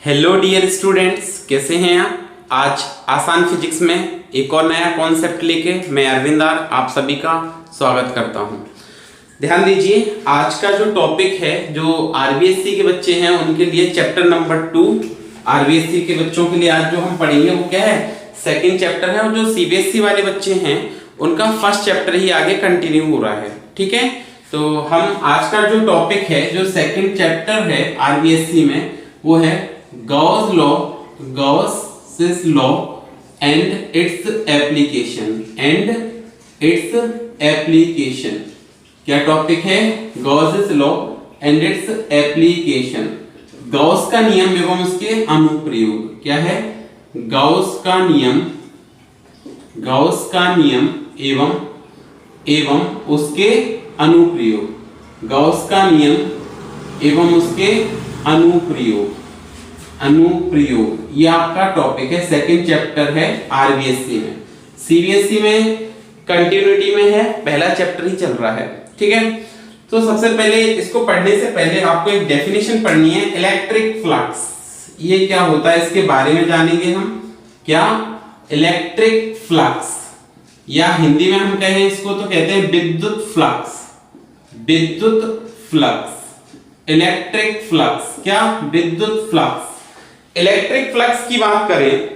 Hello dear students, कैसे हैं आप। आज आसान फिजिक्स में एक और नया कॉन्सेप्ट लेके मैं अरविंदार आप सभी का स्वागत करता हूं। ध्यान दीजिए, आज का जो टॉपिक है जो आरबीएससी के बच्चे हैं उनके लिए चैप्टर नंबर 2। आरबीएससी के बच्चों के लिए आज जो हम पढ़ेंगे वो क्या है, सेकंड चैप्टर है। और जो सीबीएसई वाले बच्चे हैं उनका फर्स्ट चैप्टर ही आगे कंटिन्यू हो रहा है। ठीक है, तो हम आज का जो टॉपिक है जो सेकंड चैप्टर है आरबीएससी में वो है Gauss law and its application. क्या टॉपिक है? Gauss law and its application. Gauss का नियम एवं उसके अनुप्रयोग। क्या है? गॉस का नियम एवं उसके अनुप्रयोग। गॉस का नियम एवं उसके अनुप्रयोग ये आपका टॉपिक है, सेकंड चैप्टर है आरबीएससी में। सीबीएसई में कंटिन्यूटी में है, पहला चैप्टर ही चल रहा है। ठीक है, तो सबसे पहले इसको पढ़ने से पहले आपको एक डेफिनेशन पढ़नी है, इलेक्ट्रिक फ्लक्स। ये क्या होता है इसके बारे में जानेंगे हम। क्या? इलेक्ट्रिक फ्लक्स, या हिंदी में हम कहें इसको तो कहते हैं विद्युत फ्लक्स। Electric flux. क्या? विद्युत फ्लक्स। इलेक्ट्रिक फ्लक्स की बात करें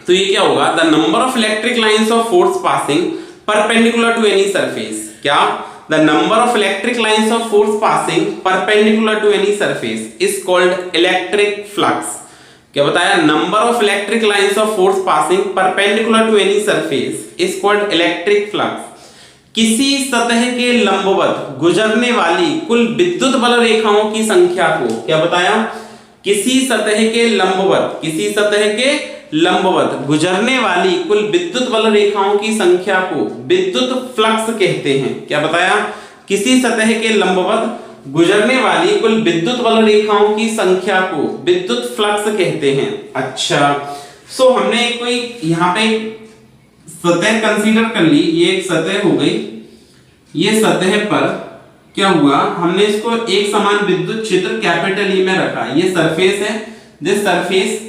तो ये क्या होगा? The number of electric lines of force passing perpendicular to any surface. क्या? The number of electric lines of force passing perpendicular to any surface is called electric flux. क्या बताया? Number of electric lines of force passing perpendicular to any surface is called electric flux. किसी सतह के लंबवत गुजरने वाली कुल विद्युत बल रेखाओं की संख्या को, क्या बताया? किसी सतह के लंबवत गुजरने वाली कुल विद्युत बल रेखाओं की संख्या को विद्युत फ्लक्स कहते हैं। क्या बताया? किसी सतह के लंबवत गुजरने वाली कुल विद्युत बल रेखाओं की संख्या को विद्युत फ्लक्स कहते हैं। अच्छा, सो हमने कोई यहाँ पे सतह कंसीडर कर ली, ये एक सतह हो गई। ये सतह पर क्या हुआ, हमने इसको एक समान विद्युत क्षेत्र कैपिटल ई में रखा। ये सरफेस है, this surface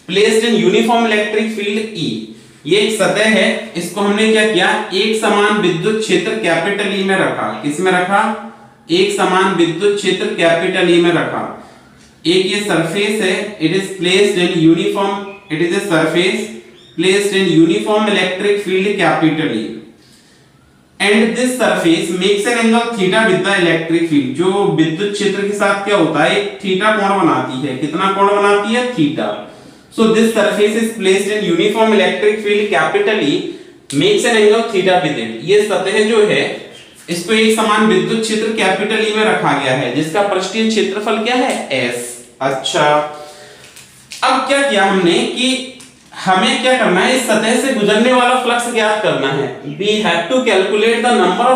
placed in uniform electric field E. ये एक सतह है, इसको हमने क्या किया, एक समान विद्युत क्षेत्र कैपिटल ई में रखा। किसमें रखा? एक समान विद्युत क्षेत्र कैपिटल ई में रखा। एक ये सरफेस है, it is placed in uniform, it is a surface placed in uniform electric field capital E and this surface makes an angle theta with the electric field। जो विद्युत क्षेत्र के साथ क्या होता है, एक थीटा कोण बनाती है। कितना कोण बनाती है? Theta. so this surface is placed in uniform electric field capital E makes an angle theta with it। ये सतह जो है इसको एक समान विद्युत क्षेत्र कैपिटल E में रखा गया है जिसका पृष्ठीय क्षेत्रफल क्या है? S। अच्छा, अब क्या किया हमने कि हमें क्या करना है, इस सतह से गुजरने वाला फ्लक्स ज्ञात करना है। We have to calculate the number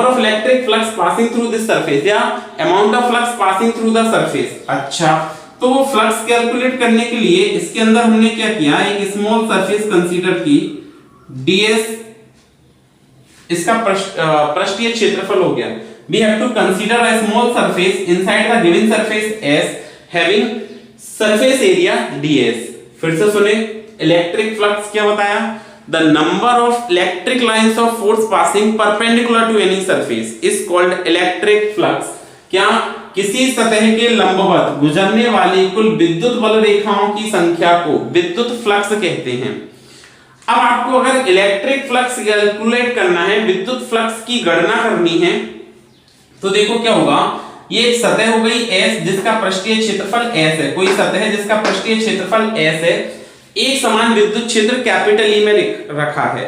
of electric flux passing through this surface, या amount of flux passing through the surface। अच्छा, तो वो फ्लक्स कैलकुलेट करने के लिए इसके अंदर हमने क्या किया, एक स्मॉल सरफेस कंसीडर की, ds इसका पृष्ठीय क्षेत्रफल हो गया। We have to consider a small surface inside the given surface S having surface area ds। फिर से सुने, इलेक्ट्रिक फ्लक्स क्या बताया? The number of electric lines of force passing perpendicular to any surface is called electric flux. क्या? किसी सतह के लंबवत गुजरने वाली कुल विद्युत बल रेखाओं की संख्या को विद्युत फ्लक्स कहते हैं। अब आपको अगर इलेक्ट्रिक फ्लक्स कैलकुलेट करना है, विद्युत फ्लक्स की गणना करनी है, तो देखो क्या होगा। ये एक सतह हो गई S जिसका पृष्ठीय क्षेत्रफल S है। कोई सतह है जिसका पृष्ठीय क्षेत्रफल S है, एक समान विद्युत क्षेत्र कैपिटल E में रखा है।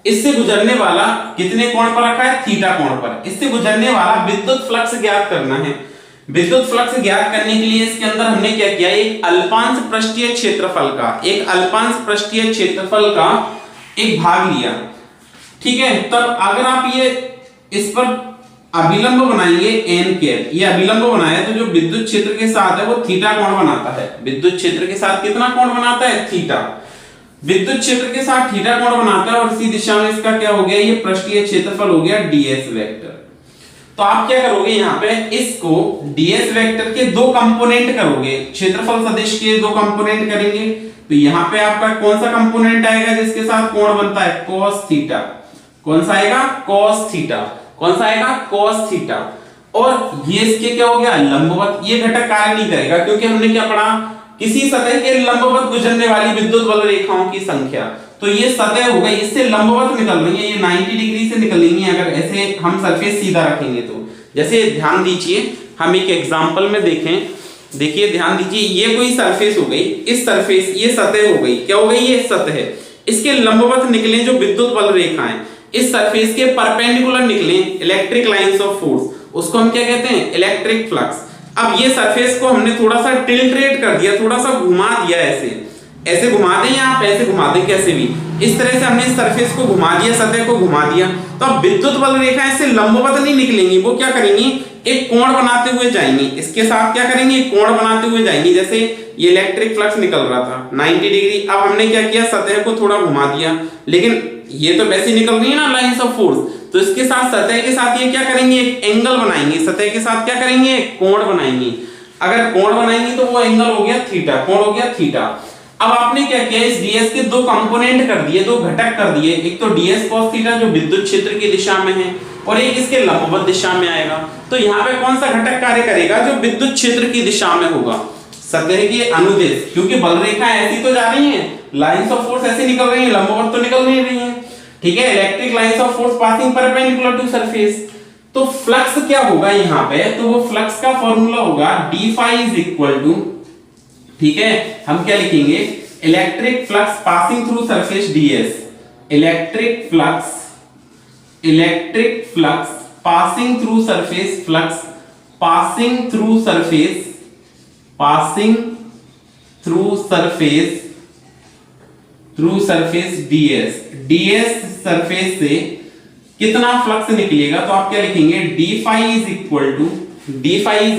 इससे गुजरने वाला कितने कोण पर रखा है? थीटा कोण पर। इससे गुजरने वाला विद्युत फ्लक्स ज्ञात करना है। विद्युत फ्लक्स ज्ञात करने के लिए इसके अंदर हमने क्या किया, एक अल्पांश पृष्ठीय क्षेत्रफल का एक भाग लिया। ठीक है, तब अगर आप ये इस पर अभिलंब बनाएंगे n कैप, ये अभिलंब बनाया तो जो विद्युत क्षेत्र के साथ है वो थीटा कोण बनाता है। विद्युत क्षेत्र के साथ कितना कोण बनाता है? थीटा। विद्युत क्षेत्र के साथ थीटा कोण बनाता है और इसी दिशा में इसका क्या हो गया, ये पृष्ठीय क्षेत्रफल हो गया ds वेक्टर। तो आप क्या करोगे यहाँ पे इसको ds वेक्टर के दो कंपोनेंट करोगे, क्षेत्रफल सदिश के दो कंपोनेंट करेंगे। तो यहाँ पे आपका कौन सा कंपोनेंट आएगा जिसके साथ कोण बनता है, cos थीटा। कौन सा आएगा, cos थीटा। कौन सा आएगा, cos थीटा। और ये इसके क्या हो गया, लंबवत। ये घटक कार्य नहीं करेगा क्योंकि हमने क्या पढ़ा, किसी सतह के लंबवत गुजरने वाली विद्युत बल रेखाओं की संख्या। तो ये सतह हो गई, इससे लंबवत निकल रही है, ये 90 डिग्री से निकलेंगी अगर ऐसे हम सरफेस सीधा रखेंगे तो। जैसे ध्यान दीजिए, हम एक एग्जांपल में देखें, देखिए ध्यान दीजिए, ये कोई सरफेस हो गई, इस सरफेस ये सतह हो गई, क्या हो गई, ये सतह। इसके लंबवत निकले जो विद्युत बल रेखाएं, इस सरफेस के परपेंडिकुलर निकले इलेक्ट्रिक लाइंस ऑफ फोर्स, उसको हम क्या कहते हैं, इलेक्ट्रिक फ्लक्स। अब ये सरफेस को हमने थोड़ा सा टिल्ट्रेट कर दिया, थोड़ा सा घुमा दिया, ऐसे घुमा दें या आप ऐसे घुमा दें, कैसे भी, इस तरह से हमने इस सरफेस को घुमा दिया, सतह को घुमा दिया। तो अब विद्युत बल रेखाएं इससे लंबवत नहीं निकलेंगी, वो क्या करेंगी, एक कोण बनाते हुए जाएंगी, इसके साथ क्या करेंगे, एक कोण बनाते हुए जाएंगी। जैसे ये इलेक्ट्रिक फ्लक्स निकल रहा था 90 डिग्री, अब हमने क्या किया, सतह को थोड़ा घुमा दिया, लेकिन ये तो वैसे निकल रही है ना लाइंस ऑफ फोर्स, तो इसके साथ सतह के साथ ये क्या करेंगे, एक एंगल बनाएंगे, सतह के साथ क्या करेंगे, एक कोण बनाएंगे। अगर कोण बनाएंगे तो वो एंगल हो गया थीटा, कोण हो गया थीटा। अब आपने क्या किया, इस ds के दो कंपोनेंट कर दिए, दो घटक कर दिए, एक तो ds cos थीटा जो विद्युत क्षेत्र की दिशा में है, और एक इसके लंबवत दिशा में आएगा। तो यहाँ पे कौन सा घटक कार्य करेगा, जो विद्युत क्षेत्र की दिशा में होगा, सतह के अनुदेश, क्योंकि बल रेखा ऐसी तो जा रही है, लाइंस ऑफ फोर्स ऐसे निकल रही है, लंबवत तो निकल नहीं रही है, ठीक है, electric lines of force passing perpendicular to surface. तो फ्लक्स क्या होगा यहाँ पे, तो वो फ्लक्स का फॉर्मूला होगा d phi is equal to, ठीक है, हम क्या लिखेंगे, electric flux passing through surface ds, electric flux passing through surface, flux passing through surface, passing through surface ds surface से कितना फ्लक्स निकलेगा, तो आप क्या लिखेंगे, d phi is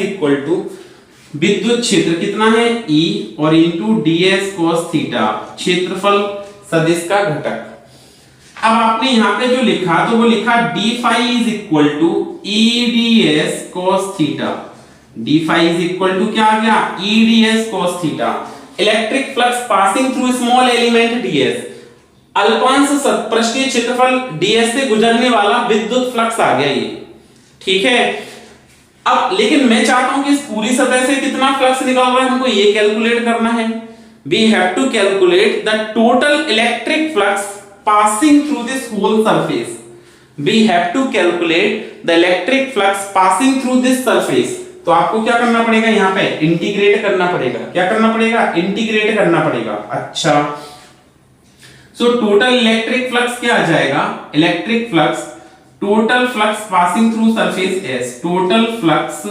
equal to विद्युत क्षेत्र कितना है E और इंटू ds cos थीटा, क्षेत्रफल सदिश का घटक। अब आपने यहाँ पे जो लिखा, तो वो लिखा d phi is equal to E ds cos theta, d phi is equal to क्या आ गया, E ds cos theta. Electric flux passing through small element ds, अल्पांश पृष्ठीय क्षेत्रफल ds से गुजरने वाला विद्युत फ्लक्स आ गया ये, ठीक है। अब लेकिन मैं चाहता हूं कि इस पूरी सतह से कितना फ्लक्स निकल रहा है, हमको ये कैलकुलेट करना है। We have to calculate the total electric flux passing through this whole surface, we have to calculate the electric flux passing through this surface. तो आपको क्या करना पड़ेगा, यहाँ पे इंटीग्रेट करना पड़ेगा, क्या करना पड़ेगा, इंटीग्रेट करना पड़ेगा। अच्छा, सो टोटल इलेक्ट्रिक फ्लक्स क्या आ जाएगा, electric flux, total flux passing through surface S, total flux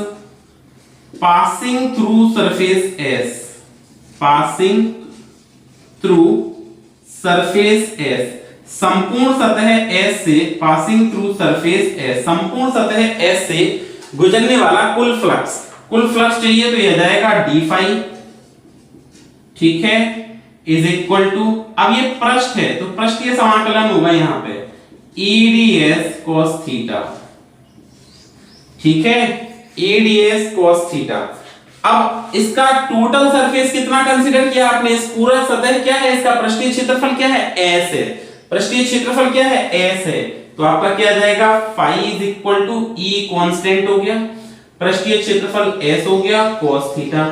passing through surface S, passing through surface S, संपूर्ण सतह S से, पासिंग थ्रू सरफेस S, संपूर्ण सतह S से गुजरने वाला कुल फ्लक्स चाहिए, तो यह जाएगा d phi, ठीक है, इज इक्वल टू, अब ये पृष्ठ है तो पृष्ठीय समाकलन होगा यहाँ पे E ds cos थीटा, ठीक है, E ds cos थीटा। अब इसका टोटल सरफेस कितना कंसीडर किया आपने, इस पूरा सतह क्या है, इसका पृष्ठीय क्षेत्रफल क्या है, S है, पृष्ठीय क्षेत्रफल क्या है, S है, तो आपका क्या जाएगा, phi is equal to E constant हो गया, पृष्ठीय क्षेत्रफल S हो गया, cos theta,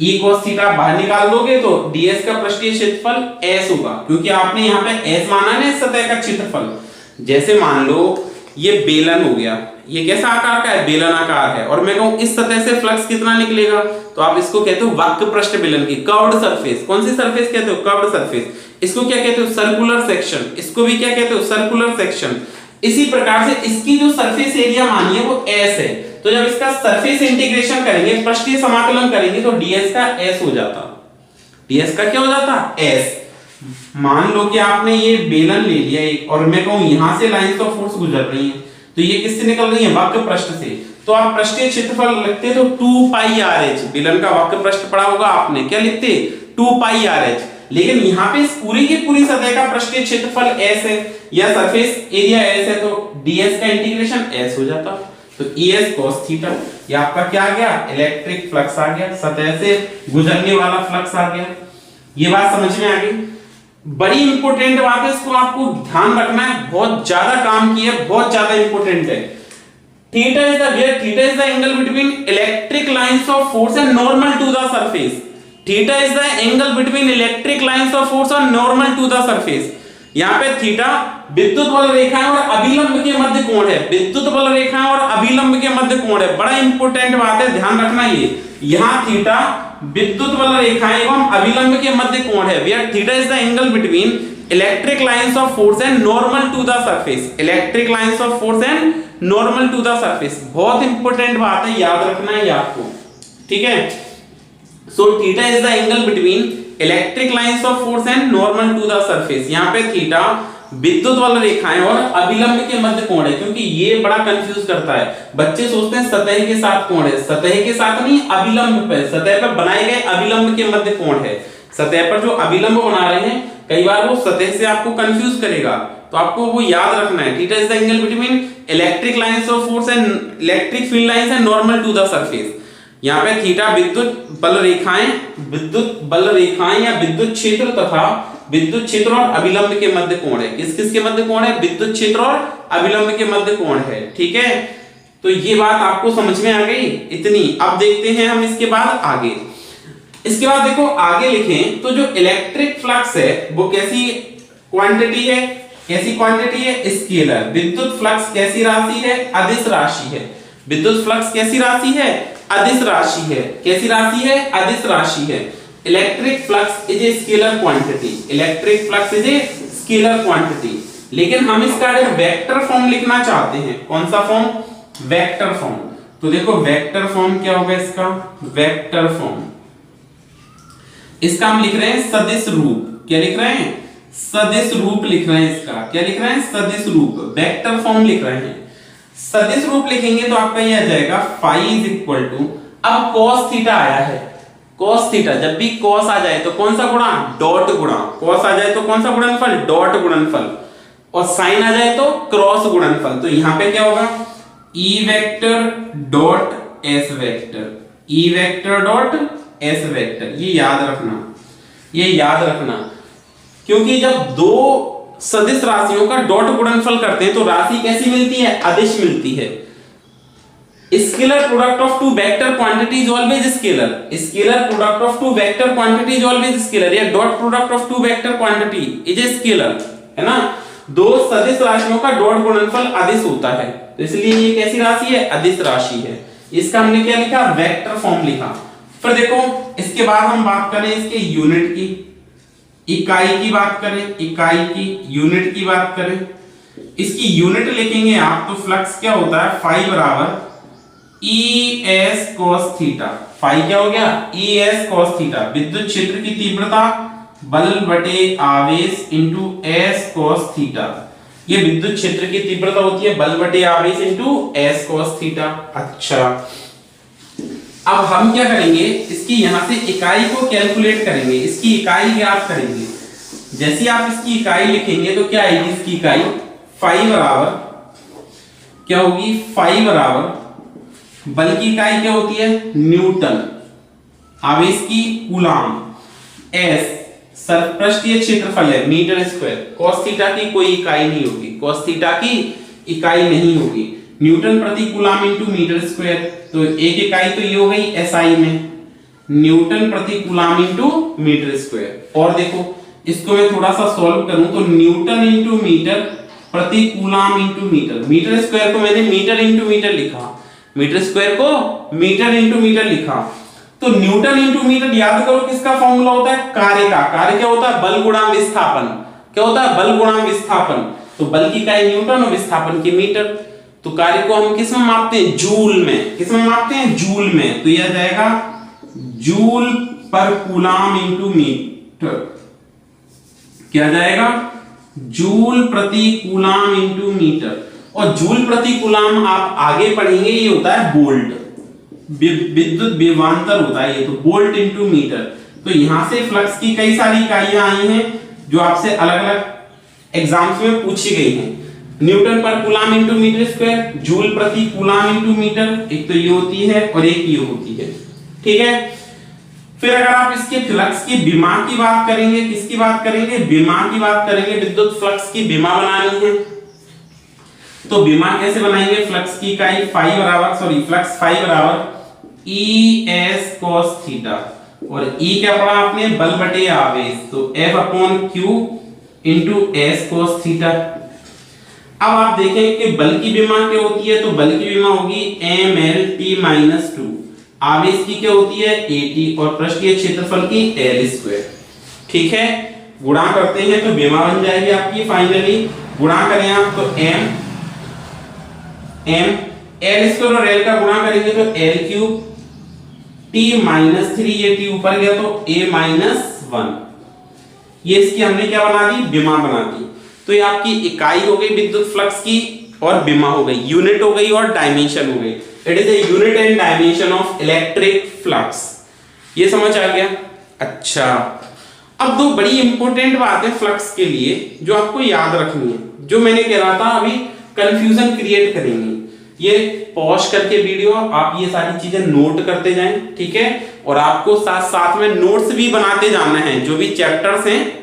E cos theta बाहर निकाल दोगे तो ds का पृष्ठीय क्षेत्रफल S होगा, क्योंकि आपने यहाँ पे S माना है सतह का क्षेत्रफल। जैसे मान लो ये बेलन हो गया, ये कैसा आकार का है, बेलन आकार है, और मैं कहूं इस सतह से फ्लक्स कितना निकलेगा, तो आप इसको कहते हो वक्र पृष्ठ बेलन की, कर्व्ड सरफेस। कौन सी सरफेस कहते हो, कर्व्ड सरफेस। इसको क्या कहते हो, सर्कुलर सेक्शन, इसको भी क्या कहते हो, सर्कुलर सेक्शन। इसी प्रकार से इसकी जो सरफेस एरिया मानी है वो S है, तो जब इसका सरफेस इंटीग्रेशन करेंगे, पृष्ठीय समाकलन करेंगे, तो ds का S हो जाता, ds का क्या हो जाता, S। मान लो कि आपने ये बेलन ले लिया एक, और मैं कहूं यहां से लाइंस ऑफ फोर्स गुजर रही है, तो ये किससे निकल रही है, वक्र पृष्ठ से, तो आप पृष्ठीय क्षेत्रफल लिखते तो 2 पाई RH, बेलन का वक्र पृष्ठ पढ़ा होगा आपने, क्या लिखते 2 पाई RH, लेकिन यहाँ पे इस पूरी की पूरी सतह का पृष्ठीय क्षेत्रफल S है या सरफेस एरिया S है, तो ds का इंटीग्रेशन S हो जाता। तो ES cos थीटा, ये आपका क्या आ गया, इलेक्ट्रिक फ्लक्स आ गया, सतह से गुजरने वाला फ्लक्स आ गया। ये बात समझ में आ गई। बड़ी इंपॉर्टेंट बात है, इसको आपको ध्यान रखना है, बहुत ज्यादा काम की है, बहुत ज्यादा इंपॉर्टेंट है। Theta is the angle between electric lines of force and normal to the surface. Theta is the angle between electric lines of force और नॉर्मल टू द सरफेस। यहाँ पे थीटा विद्युत बल रेखाएं और अभिलंब के मध्य कोण है, विद्युत बल रेखाएं और अभिलंब के मध्य कोण है, बड़ा इंपॉर्टेंट बात है, ध्यान रखना। ये यहाँ थीटा विद्युत बल रेखाएं एवं अभिलंब के मध्य कोण है, where theta is the angle between electric lines of force and normal to the surface. Electric lines of force and normal to the surface, बहुत इंपॉर्टेंट बात है, याद रखना है ये आपको, ठीक है। So theta is the angle between electric lines of force and normal to the surface. यहाँ पे थीटा विद्युत बल रेखाएं और अभिलंब के मध्य कोण है, क्योंकि ये बड़ा कंफ्यूज करता है, बच्चे सोचते हैं सतह के साथ कोण है, सतह के साथ नहीं, अभिलंब पे, सतह पर बनाए गए अभिलंब के मध्य कोण है। सतह पर जो अभिलंब बना रहे हैं, कई बार वो सतह से आपको कंफ्यूज करेगा, तो आपको वो याद रखना है। Theta is the angle between electric lines of force and electric field lines and normal to the surface. यहाँ पे थीटा विद्युत बल रेखाएं या विद्युत क्षेत्र तथा विद्युत क्षेत्र और अभिलंब के मध्य कोण है। किस किस के मध्य कोण है, विद्युत क्षेत्र और अभिलंब के मध्य कोण है, ठीक है। तो ये बात आपको समझ में आ गई इतनी। अब देखते हैं हम इसके बाद आगे। इसके बाद देखो आगे लिखें तो जो इलेक्ट्रिक फ्लक्स है वो कैसी क्वांटिटी है, कैसी क्वांटिटी है, स्केलर। विद्युत फ्लक्स कैसी राशि है, अदिश राशि है। विद्युत फ्लक्स कैसी राशि है, अदिश राशि है। कैसी राशि है, अदिश राशि है। Electric flux is a scalar quantity, electric flux is a scalar quantity. लेकिन हम इसका वेक्टर फॉर्म लिखना चाहते हैं। कौन सा फॉर्म, वेक्टर फॉर्म। तो देखो वेक्टर फॉर्म क्या होगा इसका, वेक्टर फॉर्म, इसका हम लिख रहे हैं सदिश रूप। क्या लिख रहे हैं, सदिश रूप लिख रहे हैं। इसका क्या लिख रहे हैं, सदिश रूप, वेक्टर फॉर्म लिख रहे हैं। सदिश रूप लिखेंगे तो आपका ये आ जाएगा फाई इज इक्वल टू, अब cos थीटा आया है, cos थीटा, जब भी cos आ जाए तो कौन सा गुणा, डॉट गुणा। cos आ जाए तो कौन सा गुणनफल, डॉट गुणनफल, और sin आ जाए तो क्रॉस गुणनफल। तो यहां पे क्या होगा, E vector dot S vector, E vector dot S vector. ये याद रखना, ये याद रखना, क्योंकि जब दो सदिश राशियों का डॉट गुणनफल करते हैं तो राशि कैसी मिलती है, अदिश मिलती है। Scalar product of two vector quantity is always scalar, scalar product of two vector quantity is always scalar, या dot product of two vector quantity is a scalar, है ना। दो सदिश राशियों का डॉट गुणनफल अदिश होता है, तो इसलिए ये कैसी राशि है, अदिश राशि है। इसका हमने क्या लिखा, वेक्टर फॉर्म लिखा। फिर देखो इसके बाद हम बात करें इसके यूनिट की, इकाई की बात करें, इकाई की यूनिट की बात करें। इसकी यूनिट लिखेंगे आप तो फ्लक्स क्या होता है, फाई बराबर ES cos थीटा। फाई क्या हो गया, ES cos थीटा। विद्युत क्षेत्र की तीव्रता बल बटे आवेश इंटू S cos थीटा। ये विद्युत क्षेत्र की तीव्रता होती है बल बटे आवेश इंटू S cos थीटा। अच्छा, अब हम क्या करेंगे, इसकी यहां से इकाई को कैलकुलेट करेंगे, इसकी इकाई ज्ञात करेंगे। जैसे आप इसकी इकाई लिखेंगे तो क्या आएगी इसकी इकाई, फाई बराबर क्या होगी, फाई बराबर बल की इकाई क्या होती है, न्यूटन, आवेश की कूलाम, S पृष्ठीय क्षेत्रफल है मीटर स्क्वायर। cos थीटा की कोई इकाई नहीं होगी, cos थीटा की इकाई नहीं होगी। न्यूटन प्रति कूलाम इंटू मीटर स्क्वायर, तो एक इकाई तो ये हो गई SI में, न्यूटन प्रति कूलाम इंटू मीटर स्क्वायर। और देखो इसको मैं थोड़ा सा सॉल्व करूं तो न्यूटन इंटू मीटर प्रति coulomb into metre, metre square को मैंने मीटर इंटू मीटर लिखा, मीटर स्क्वायर को मीटर इंटू मीटर लिखा। तो न्यूटन इंटू मीटर याद करो किसका फॉर्मूला होता है, कार्य का। कार्य क्या होता है, बल गुणा विस्थापन। क्या होता है, बल गुणा विस्थापन। तो बल की इकाई न्यूटन और विस्थापन की मीटर। तो कार्य को हम किस में मापते हैं, जूल में। किस में मापते हैं, जूल में। तो यह जाएगा जूल पर कूलाम इंटू मीटर। क्या जाएगा, जूल प्रति कूलाम इंटू मीटर। और जूल प्रति कूलाम आप आगे पढ़ेंगे, ये होता है वोल्ट, विद्युत विभवांतर होता है ये, तो वोल्ट इंटू मीटर। तो यहां से फ्लक्स की कई सारी इकाइयां आई हैं जो आपसे अलग अलग एग्जाम्स में पूछी गई हैं। Newton per coulomb into metre square, joule प्रति कूलाम इंटू मीटर, एक तो ये होती है और एक ये होती है, ठीक है। फिर अगर आप इसके फ्लक्स की विमा की बात करेंगे, किसकी बात करेंगे, विमा की बात करेंगे, विद्युत फ्लक्स की विमा बनानी है तो विमा कैसे बनाएंगे, फ्लक्स की इकाई फ्लक्स फाई बराबर ई एस कॉस थीटा, और ई क्या पढ़ा आपने, बल बटे आवेश, तो F upon Q into S cos theta. अब आप देखें कि बल की विमा क्या होती है, तो बल की विमा होगी एम एल टी माइनस 2, आवेश की क्या होती है ए टी, और पृष्ठीय क्षेत्रफल की एल स्क्वायर, ठीक है। गुणा करते हैं तो विमा बन जाएगी आपकी फाइनली, गुणा करें आप तो एम एल स्क्वायर और एल का गुणा करेंगे तो एल क्यूब, टी माइनस 3, ये टी ऊपर गया तो ए माइनस 1, ये इसकी हमने क्या बना दी, विमा बना दी। तो ये आपकी इकाई हो गई विद्युत फ्लक्स की, और विमा हो गई, यूनिट हो गई और डायमेंशन हो गई। It is a unit and dimension of electric flux, ये समझ आ गया। अच्छा, अब दो बड़ी इंपॉर्टेंट बातें फ्लक्स के लिए जो आपको याद रखनी है, जो मैंने कह रहा था अभी कंफ्यूजन क्रिएट करेंगे, ये पॉज करके वीडियो आप ये सारी चीजें नोट करते जाएं, ठीक है। और आपको साथ साथ में नोट्स भी बनाते जाना है, जो भी चैप्टर्स हैं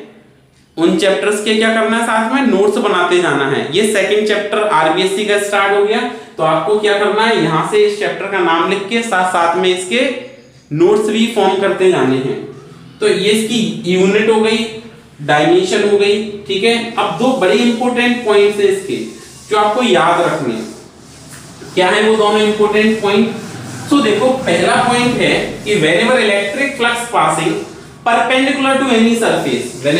उन चैप्टर्स के क्या करना है, साथ में नोट्स बनाते जाना है। ये सेकंड चैप्टर आरबीएससी का स्टार्ट हो गया, तो आपको क्या करना है, यहां से इस चैप्टर का नाम लिख के साथ साथ में इसके नोट्स भी फॉर्म करते जाने हैं। तो ये इसकी यूनिट हो गई, डायमेंशन हो गई, ठीक है। अब दो बड़े इंपॉर्टेंट पॉइंट्स हैं इसके जो आपको याद रखने हैं, क्या है वो दोनों इंपॉर्टेंट पॉइंट। तो देखो, पहला पॉइंट है कि whenever electric flux passing perpendicular to any surface, when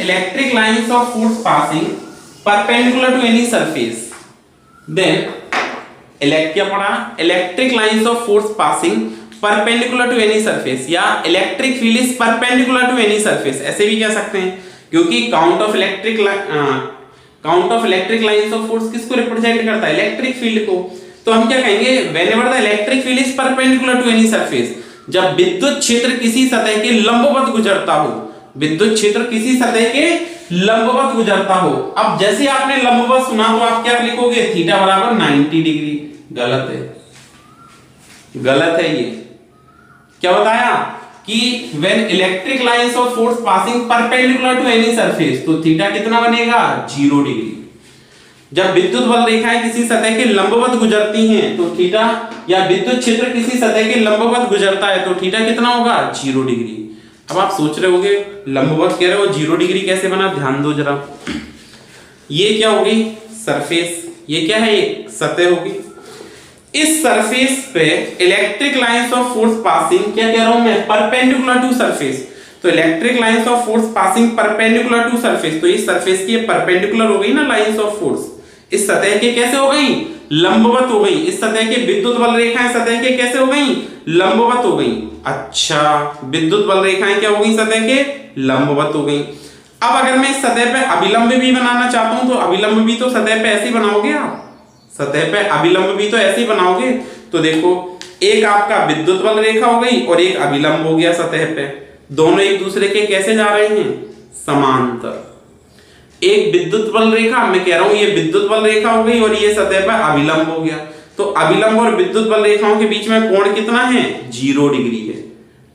electric lines of force passing perpendicular to any surface, then क्या पढ़ा, electric lines of force passing perpendicular to any surface, या electric field is perpendicular to any surface, ऐसे भी कह सकते हैं, क्योंकि count of electric lines of force किसको रिप्रेजेंट करता है, इलेक्ट्रिक फील्ड को। तो हम क्या कहेंगे, whenever the electric field is perpendicular to any surface, जब विद्युत क्षेत्र किसी सतह के लंबवत गुजरता हो, विद्युत क्षेत्र किसी सतह के लंबवत गुजरता हो। अब जैसे आपने लंबवत सुना तो आप क्या लिखोगे, थीटा बराबर 90 डिग्री। गलत है, गलत है। ये क्या बताया कि when electric lines of force passing perpendicular to any surface, तो थीटा कितना बनेगा, 0 डिग्री। जब विद्युत बल रेखाएं किसी सतह के लंबवत गुजरती हैं तो थीटा, या विद्युत क्षेत्र किसी सतह के लंबवत गुजरता है तो थीटा कितना होगा, 0 डिग्री। अब आप सोच रहे होंगे लंबवत कह रहे हो, 0 डिग्री कैसे बना, ध्यान दो जरा। ये क्या होगी, सरफेस, ये क्या है, एक सतह होगी। इस सरफेस पे electric lines of force passing, क्या कह रहा हूं मैं, परपेंडिकुलर टू सरफेस। तो electric lines of force passing perpendicular to surface, तो इस सरफेस की परपेंडिकुलर हो गई ना लाइंस ऑफ फोर्स, इस सतह के कैसे हो गई, लंबवत हो गई। इस सतह के विद्युत बल रेखाएं सतह के कैसे हो गई, लंबवत हो गई। अच्छा, विद्युत बल रेखाएं क्या हो गई, सतह के लंबवत हो गई। अब अगर मैं इस सतह पे अभिलंब भी बनाना चाहता हूं, तो अभिलंब भी तो सतह पे ऐसे ही बनाओगे आप, सतह पे अभिलंब भी तो ऐसे ही बनाओगे। तो देखो, एक आपका विद्युत बल रेखा हो गई और एक अभिलंब हो गया सतह पे, दोनों एक दूसरे के कैसे जा रहे हैं, समांतर। एक विद्युत बल रेखा, मैं कह रहा हूं ये विद्युत बल रेखा हो गई और ये सतह पर अभिलंब हो गया। तो अभिलंब और विद्युत बल रेखाओं के बीच में कोण कितना है, 0 डिग्री है।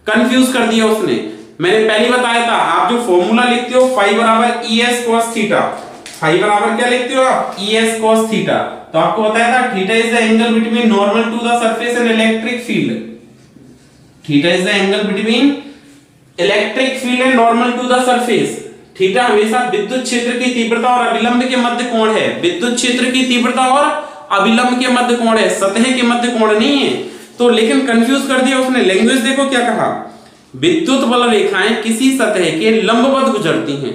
कंफ्यूज कर दिया उसने, मैंने पहले बताया था, आप जो फॉर्मूला लिखते हो फाई बराबर E S cos theta, phi बराबर क्या लिखते हो आप, ई एस कॉस थीटा। तो आपको बताया था theta is the angle between normal to the surface and electric field, theta is the angle between electric field and normal to the surface. Theta हमेशा विद्युत क्षेत्र की तीव्रता और अभिलंब के मध्य कोण है, विद्युत क्षेत्र की तीव्रता और अभिलंब के मध्य कोण है, सतह के मध्य कोण नहीं है। तो लेकिन कंफ्यूज कर दिया उसने, लैंग्वेज देखो क्या कहा, विद्युत बल रेखाएं किसी सतह के लंबवत गुजरती हैं।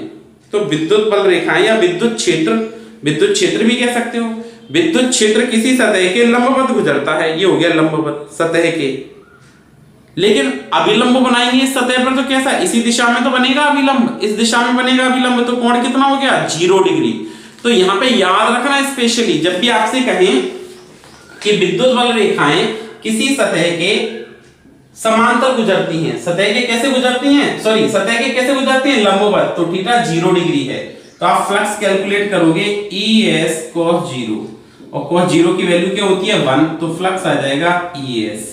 तो विद्युत बल रेखाएं या विद्युत क्षेत्र भी कह सकते हो, विद्युत क्षेत्र किसी सतह के लंबवत गुजरता है, ये हो गया लंबवत सतह के। लेकिन अभिलंब बनाएंगे इस सतह पर तो कैसा, इसी दिशा में तो बनेगा अभिलंब, इस दिशा में बनेगा अभिलंब, तो कोण कितना हो गया, 0 डिग्री। तो यहां पे याद रखना स्पेशली, जब भी आपसे कहें कि विद्युत बल रेखाएं किसी सतह के समांतर गुजरती हैं, सतह के कैसे गुजरती हैं, सॉरी सतह के कैसे गुजरती हैं, लंबवत, तो थीटा 0 डिग्री है। तो आप फ्लक्स कैलकुलेट करोगे ES cos 0, और cos 0 की वैल्यू क्या होती है 1, तो फ्लक्स आ जाएगा ES।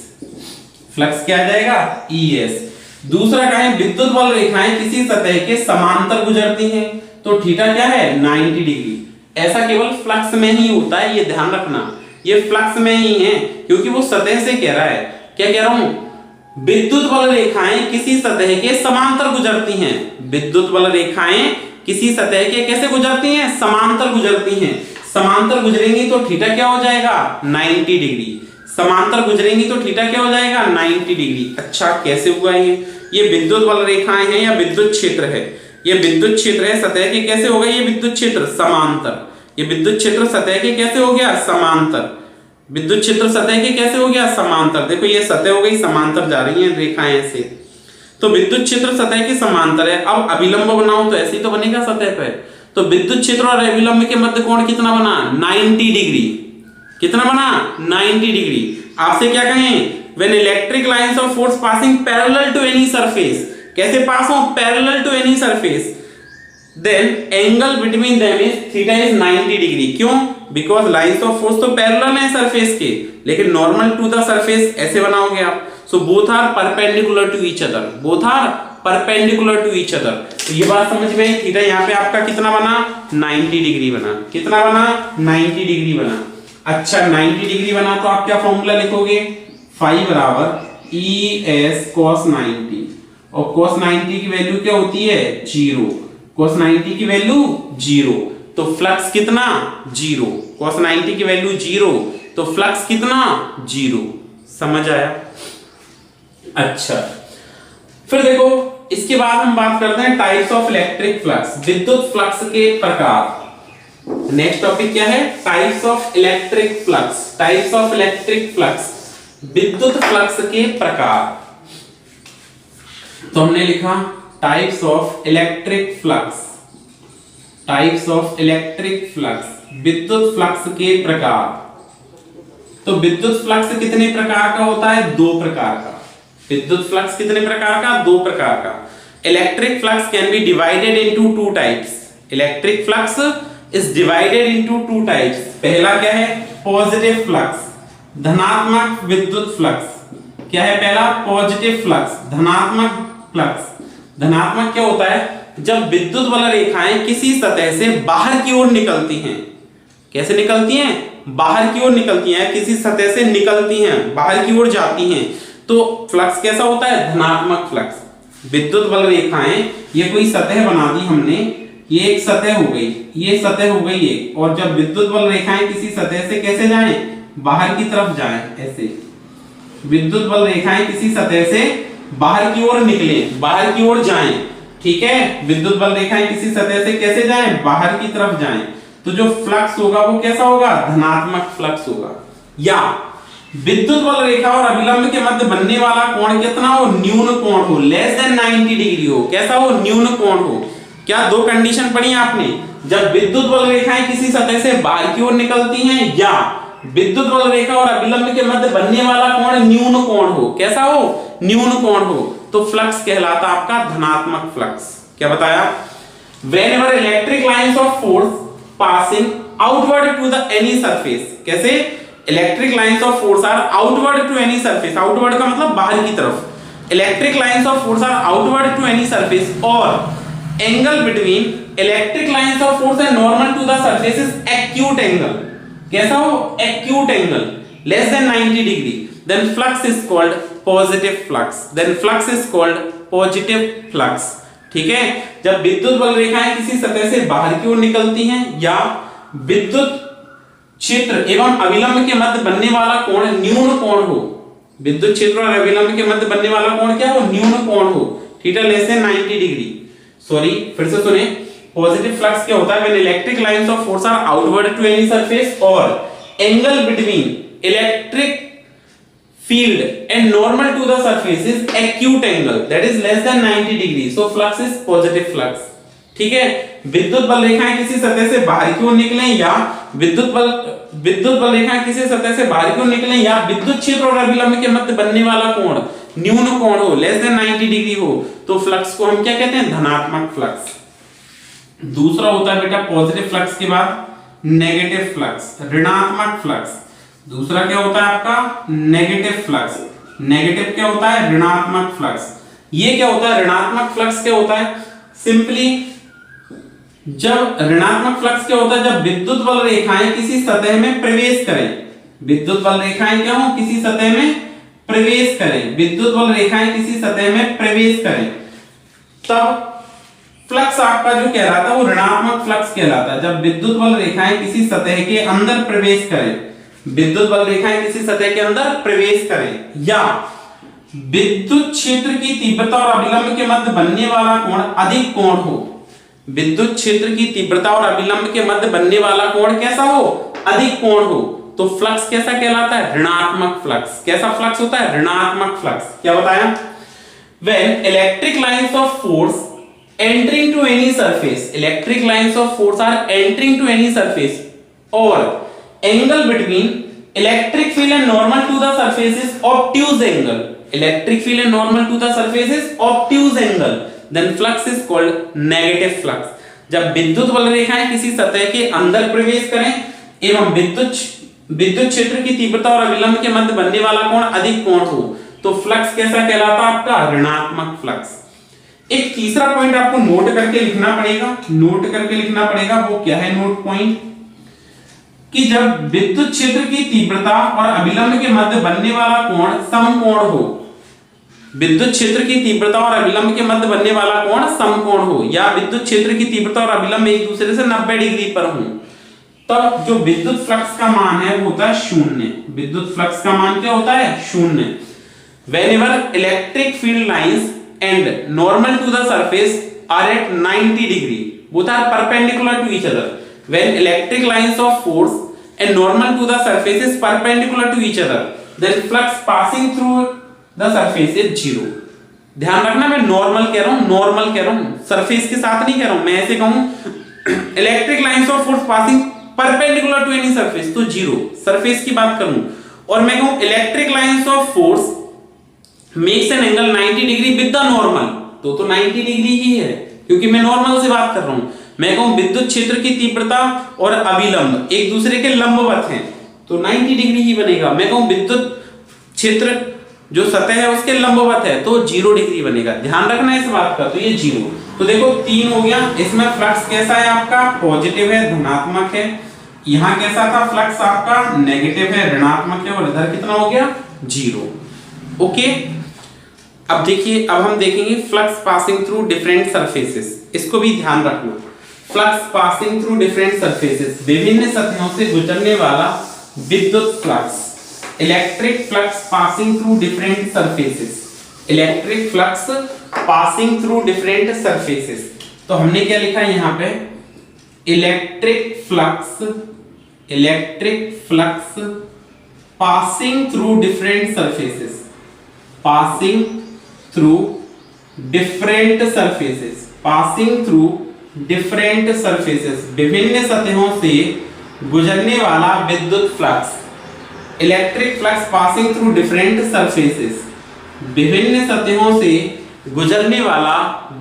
फ्लक्स क्या आ जाएगा ES। दूसरा क्या है, विद्युत बल रेखाएं किसी सतह के समांतर गुजरती हैं, तो थीटा क्या है 90 डिग्री। ऐसा केवल फ्लक्स में ही होता है, ये ध्यान रखना, ये फ्लक्स में ही है, क्योंकि वो सतह से कह रहा है। क्या कह रहा हूं, विद्युत बल रेखाएं किसी सतह के समांतर गुजरती हैं। विद्युत बल रेखाएं किसी सतह के कैसे गुजरती हैं, समांतर गुजरती हैं। समांतर गुजरेंगी तो थीटा क्या हो जाएगा 90 डिग्री। समांतर गुजरेंगी तो थीटा क्या हो जाएगा 90 डिग्री। अच्छा, कैसे हुआ ये विद्युत बल रेखाएं हैं या विद्युत क्षेत्र है, ये विद्युत क्षेत्र है सतह के, कैसे हो गए ये विद्युत क्षेत्र समांतर। ये विद्युत क्षेत्र सतह के कैसे हो गया समांतर। विद्युत क्षेत्र सतह के कैसे हो गया समांतर। देखो ये सतह हो गई, समांतर जा रही है रेखाएं ऐसे, तो विद्युत क्षेत्र सतह के समांतर है। अब अभिलंब बनाओ तो ऐसे ही तो बनेगा सतह पे। तो विद्युत क्षेत्र और अभिलंब के मध्य कोण कितना बना 90 डिग्री। कितना बना 90 डिग्री। आपसे क्या कहें, when electric lines of force passing parallel to any surface, कैसे पास हो parallel to any surface, then angle between them is theta is 90 degree. क्यों, because lines of force तो parallel है surface के, लेकिन normal to the surface ऐसे बनाओगे आप। so both are perpendicular to each other, both are perpendicular to each other। तो ये बात समझ में आई। थीटा यहाँ पे आपका कितना बना 90 डिग्री बना। कितना बना 90 डिग्री बना। अच्छा 90 डिग्री बना तो आप क्या फॉर्मूला लिखोगे, फाई बराबर ES cos 90, और cos 90 की वैल्यू क्या होती है 0। cos 90 की वैल्यू 0, तो फ्लक्स कितना 0। cos 90 की वैल्यू 0, तो फ्लक्स कितना 0। समझ आया। अच्छा, फिर देखो इसके बाद हम बात करते हैं टाइप्स ऑफ इलेक्ट्रिक फ्लक्स, विद्युत फ्लक्स के प्रकार। नेक्स्ट टॉपिक क्या है, types of electric flux. Types of electric flux, विद्युत फ्लक्स के प्रकार। तो हमने लिखा types of electric flux, types of electric flux, विद्युत फ्लक्स के प्रकार। तो विद्युत फ्लक्स कितने प्रकार का होता है, दो प्रकार का। विद्युत फ्लक्स कितने प्रकार का, दो प्रकार का। Electric flux can be divided into two types. Electric flux is divided into two types. पहला क्या है, पॉजिटिव फ्लक्स, धनात्मक विद्युत फ्लक्स। क्या है पहला, पॉजिटिव फ्लक्स, धनात्मक फ्लक्स। धनात्मक क्या होता है, जब विद्युत बल रेखाएं किसी सतह से बाहर की ओर निकलती हैं। कैसे निकलती हैं, बाहर की ओर निकलती हैं, किसी सतह से निकलती हैं, बाहर की ओर जाती हैं, तो फ्लक्स कैसा होता है, धनात्मक फ्लक्स। विद्युत बल रेखाएं, ये कोई सतह बना दी हमने, ये एक सतह हो गई, ये सतह हो गई एक, और जब विद्युत बल रेखाएं किसी सतह से कैसे जाएं, बाहर की तरफ जाएं, ऐसे विद्युत बल रेखाएं किसी सतह से बाहर की ओर निकले, बाहर की ओर जाएं, ठीक है। विद्युत बल रेखाएं किसी सतह से कैसे जाएं, बाहर की तरफ जाएं, तो जो फ्लक्स होगा वो कैसा होगा, धनात्मक फ्लक्स होगा। या विद्युत बल रेखा और अभिलंब के मध्य बनने वाला कोण कितना हो, न्यून कोण हो, लेस देन 90 डिग्री हो। कैसा हो, न्यून कोण हो। क्या दो कंडीशन पढ़ी आपने, जब विद्युत बल रेखाएं किसी सतह से बाहर की ओर निकलती हैं, या विद्युत बल रेखा और अभिलंब के मध्य बनने वाला कोण न्यून कोण हो। कैसा हो, न्यून कोण हो, तो फ्लक्स कहलाता आपका धनात्मक फ्लक्स। क्या बताया, whenever electric lines of force passing outward to the any surface। कैसे, electric lines of force are outward to any surface. Outward का मतलब बाहर की तरफ। Electric lines of force are outward to any surface, और angle between electric lines of force and normal to the surface is acute angle. कैसा हो, acute angle, less than 90 degree, then flux is called positive flux. Then flux is called positive flux. ठीक है, जब विद्युत बल रेखाएं किसी सतह से बाहर की ओर निकलती हैं, या विद्युत क्षेत्र एवं अभिलंब के मध्य बनने वाला कोण न्यून कोण हो। विद्युत क्षेत्र और अभिलंब के मध्य बनने वाला कोण क्या हो, न्यून कोण हो, theta less than 90 degree. Sorry, फिर से सुने, पॉजिटिव फ्लक्स क्या होता है, when electric lines of force are outward to any surface, और angle between electric field and normal to the surface is acute angle, that is less than 90 degree, so flux is positive flux। ठीक है, विद्युत बल रेखाएं किसी सतह से बाहर की ओर निकलें, या विद्युत बल रेखाएं किसी सतह से बाहर की ओर निकलें, या विद्युत क्षेत्र और अभिलंब के मध्य बनने वाला कोण न्यून कोण हो, लेस देन 90 डिग्री हो, तो फ्लक्स को हम क्या कहते हैं, धनात्मक फ्लक्स। दूसरा होता है बेटा पॉजिटिव फ्लक्स के बाद नेगेटिव फ्लक्स, ऋणात्मक फ्लक्स। दूसरा क्या होता है आपका नेगेटिव फ्लक्स। नेगेटिव क्या होता है ऋणात्मक फ्लक्स। ये क्या होता है ऋणात्मक फ्लक्स क्या होता है, सिंपली जब ऋणात्मक फ्लक्स क्या होता है जब विद्युत बल रेखाएं किसी सतह में प्रवेश करें, विद्युत बल रेखाएं क्या हो किसी सतह में प्रवेश करें, विद्युत बल रेखाएं किसी सतह में प्रवेश करें, तब फ्लक्स आपका जो कहलाता है वो ऋणात्मक फ्लक्स कहलाता है। जब विद्युत बल रेखाएं किसी सतह के अंदर प्रवेश करें, विद्युत बल रेखाएं किसी सतह के अंदर प्रवेश करें, या विद्युत क्षेत्र की तीव्रता और अभिलंब के मध्य बनने वाला कोण अधिक कोण हो, विद्युत क्षेत्र की तीव्रता और अभिलंब के मध्य बनने वाला कोण कैसा हो अधिक कोण हो, तो फ्लक्स कैसा कहलाता है ऋणात्मक फ्लक्स। कैसा फ्लक्स होता है ऋणात्मक फ्लक्स। क्या बताया, when electric lines of force entering to any surface, electric lines of force are entering to any surface, or angle between electric field and normal to the surface is obtuse angle, electric field and normal to the surface is obtuse angle, then flux is called negative flux। जब विद्युत बल रेखाएं किसी सतह के अंदर प्रवेश करें एवं विद्युत क्षेत्र की तीव्रता और अभिलंब के मध्य बनने वाला कोण अधिक कोण हो, तो फ्लक्स कैसा कहलाता है आपका ऋणात्मक फ्लक्स। एक तीसरा पॉइंट आपको नोट करके लिखना पड़ेगा, नोट करके लिखना पड़ेगा, वो क्या है नोट पॉइंट, कि जब विद्युत क्षेत्र की तीव्रता और अभिलंब के मध्य बनने वाला कोण समकोण हो, विद्युत क्षेत्र की तीव्रता और अभिलंब के मध्य बनने वाला कोण समकोण हो, या विद्युत क्षेत्र की तीव्रता और अभिलंब एक दूसरे से 90 डिग्री पर हो, तब जो विद्युत फ्लक्स का मान है वो होता है शून्य। विद्युत फ्लक्स का मान क्या होता है शून्य। Whenever electric field lines and normal to the surface are at 90 degree, both are perpendicular to each other. When electric lines of force and normal to the surface is perpendicular to each other, then flux passing through the surface is zero। ध्यान रखना मैं normal कह रहा हूं, normal कह रहा हूं, surface के साथ नहीं कह रहा हूं। मैं ऐसे कहूं electric lines of force passing perpendicular to any surface तो जीरो, सरफेस की बात करूं, और मैं कहूं electric lines of force makes an angle 90 degree with the normal, तो 90 डिग्री ही है क्योंकि मैं नॉर्मल से बात कर रहा हूं। मैं कहूं विद्युत क्षेत्र की तीव्रता और अभिलंब एक दूसरे के लंबवत हैं तो 90 डिग्री ही बनेगा। मैं कहूं विद्युत क्षेत्र जो सतह है उसके लंबवत है तो 0 डिग्री बनेगा। ध्यान रखना इस बात का, तो ये 0। तो देखो 3 हो गया। इसमें फ्लक्स कैसा है आपका पॉजिटिव है, धनात्मक है। यहां कैसा था फ्लक्स आपका नेगेटिव है, ऋणात्मक है, और इधर कितना हो गया 0। ओके, अब देखिए, अब हम देखेंगे flux passing through different surfaces. इसको भी ध्यान रखना, flux passing through different surfaces, विभिन्न सतहों से गुजरने वाला विद्युत flux, electric flux passing through different surfaces, electric flux passing through different surfaces. तो हमने क्या लिखा है यहां पे, electric flux passing through different surfaces, passing through different surfaces, passing through different surfaces, विभिन्न सतहों से गुजरने वाला विद्युत flux, electric flux passing through different surfaces, विभिन्न सतहों से गुजरने वाला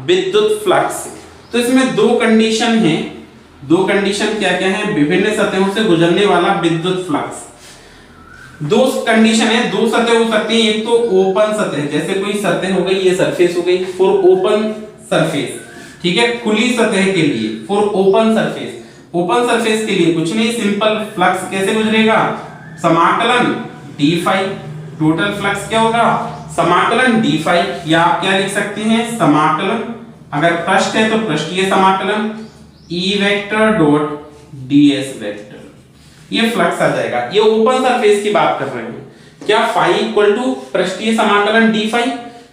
विद्युत फ्लक्स। तो इसमें दो कंडीशन हैं, दो कंडीशन क्या क्या है, विभिन्न सतहों से गुजरने वाला विद्युत फ्लक्स। दो कंडीशन है, दो सतह हो सकती है, एक तो ओपन सतह, जैसे कोई सतह हो गई, ये सरफेस हो गई, फॉर ओपन सरफेस, ठीक है, खुली सतह के लिए, for open surface. Open surface के लिए कुछ नहीं, सिंपल फ्लक्स कैसे गुजरेगा, समाकलन d फाई, टोटल फ्लक्स क्या होगा समाकलन d फाई, या आप क्या लिख सकते हैं समाकलन, अगर पृष्ठ है तो पृष्ठीय समाकलन E vector dot ds vector, ये फ्लक्स आ जाएगा। ये ओपन सरफेस की बात कर रहे हैं, क्या फाई इक्वल टू पृष्ठीय समाकलन d फाई,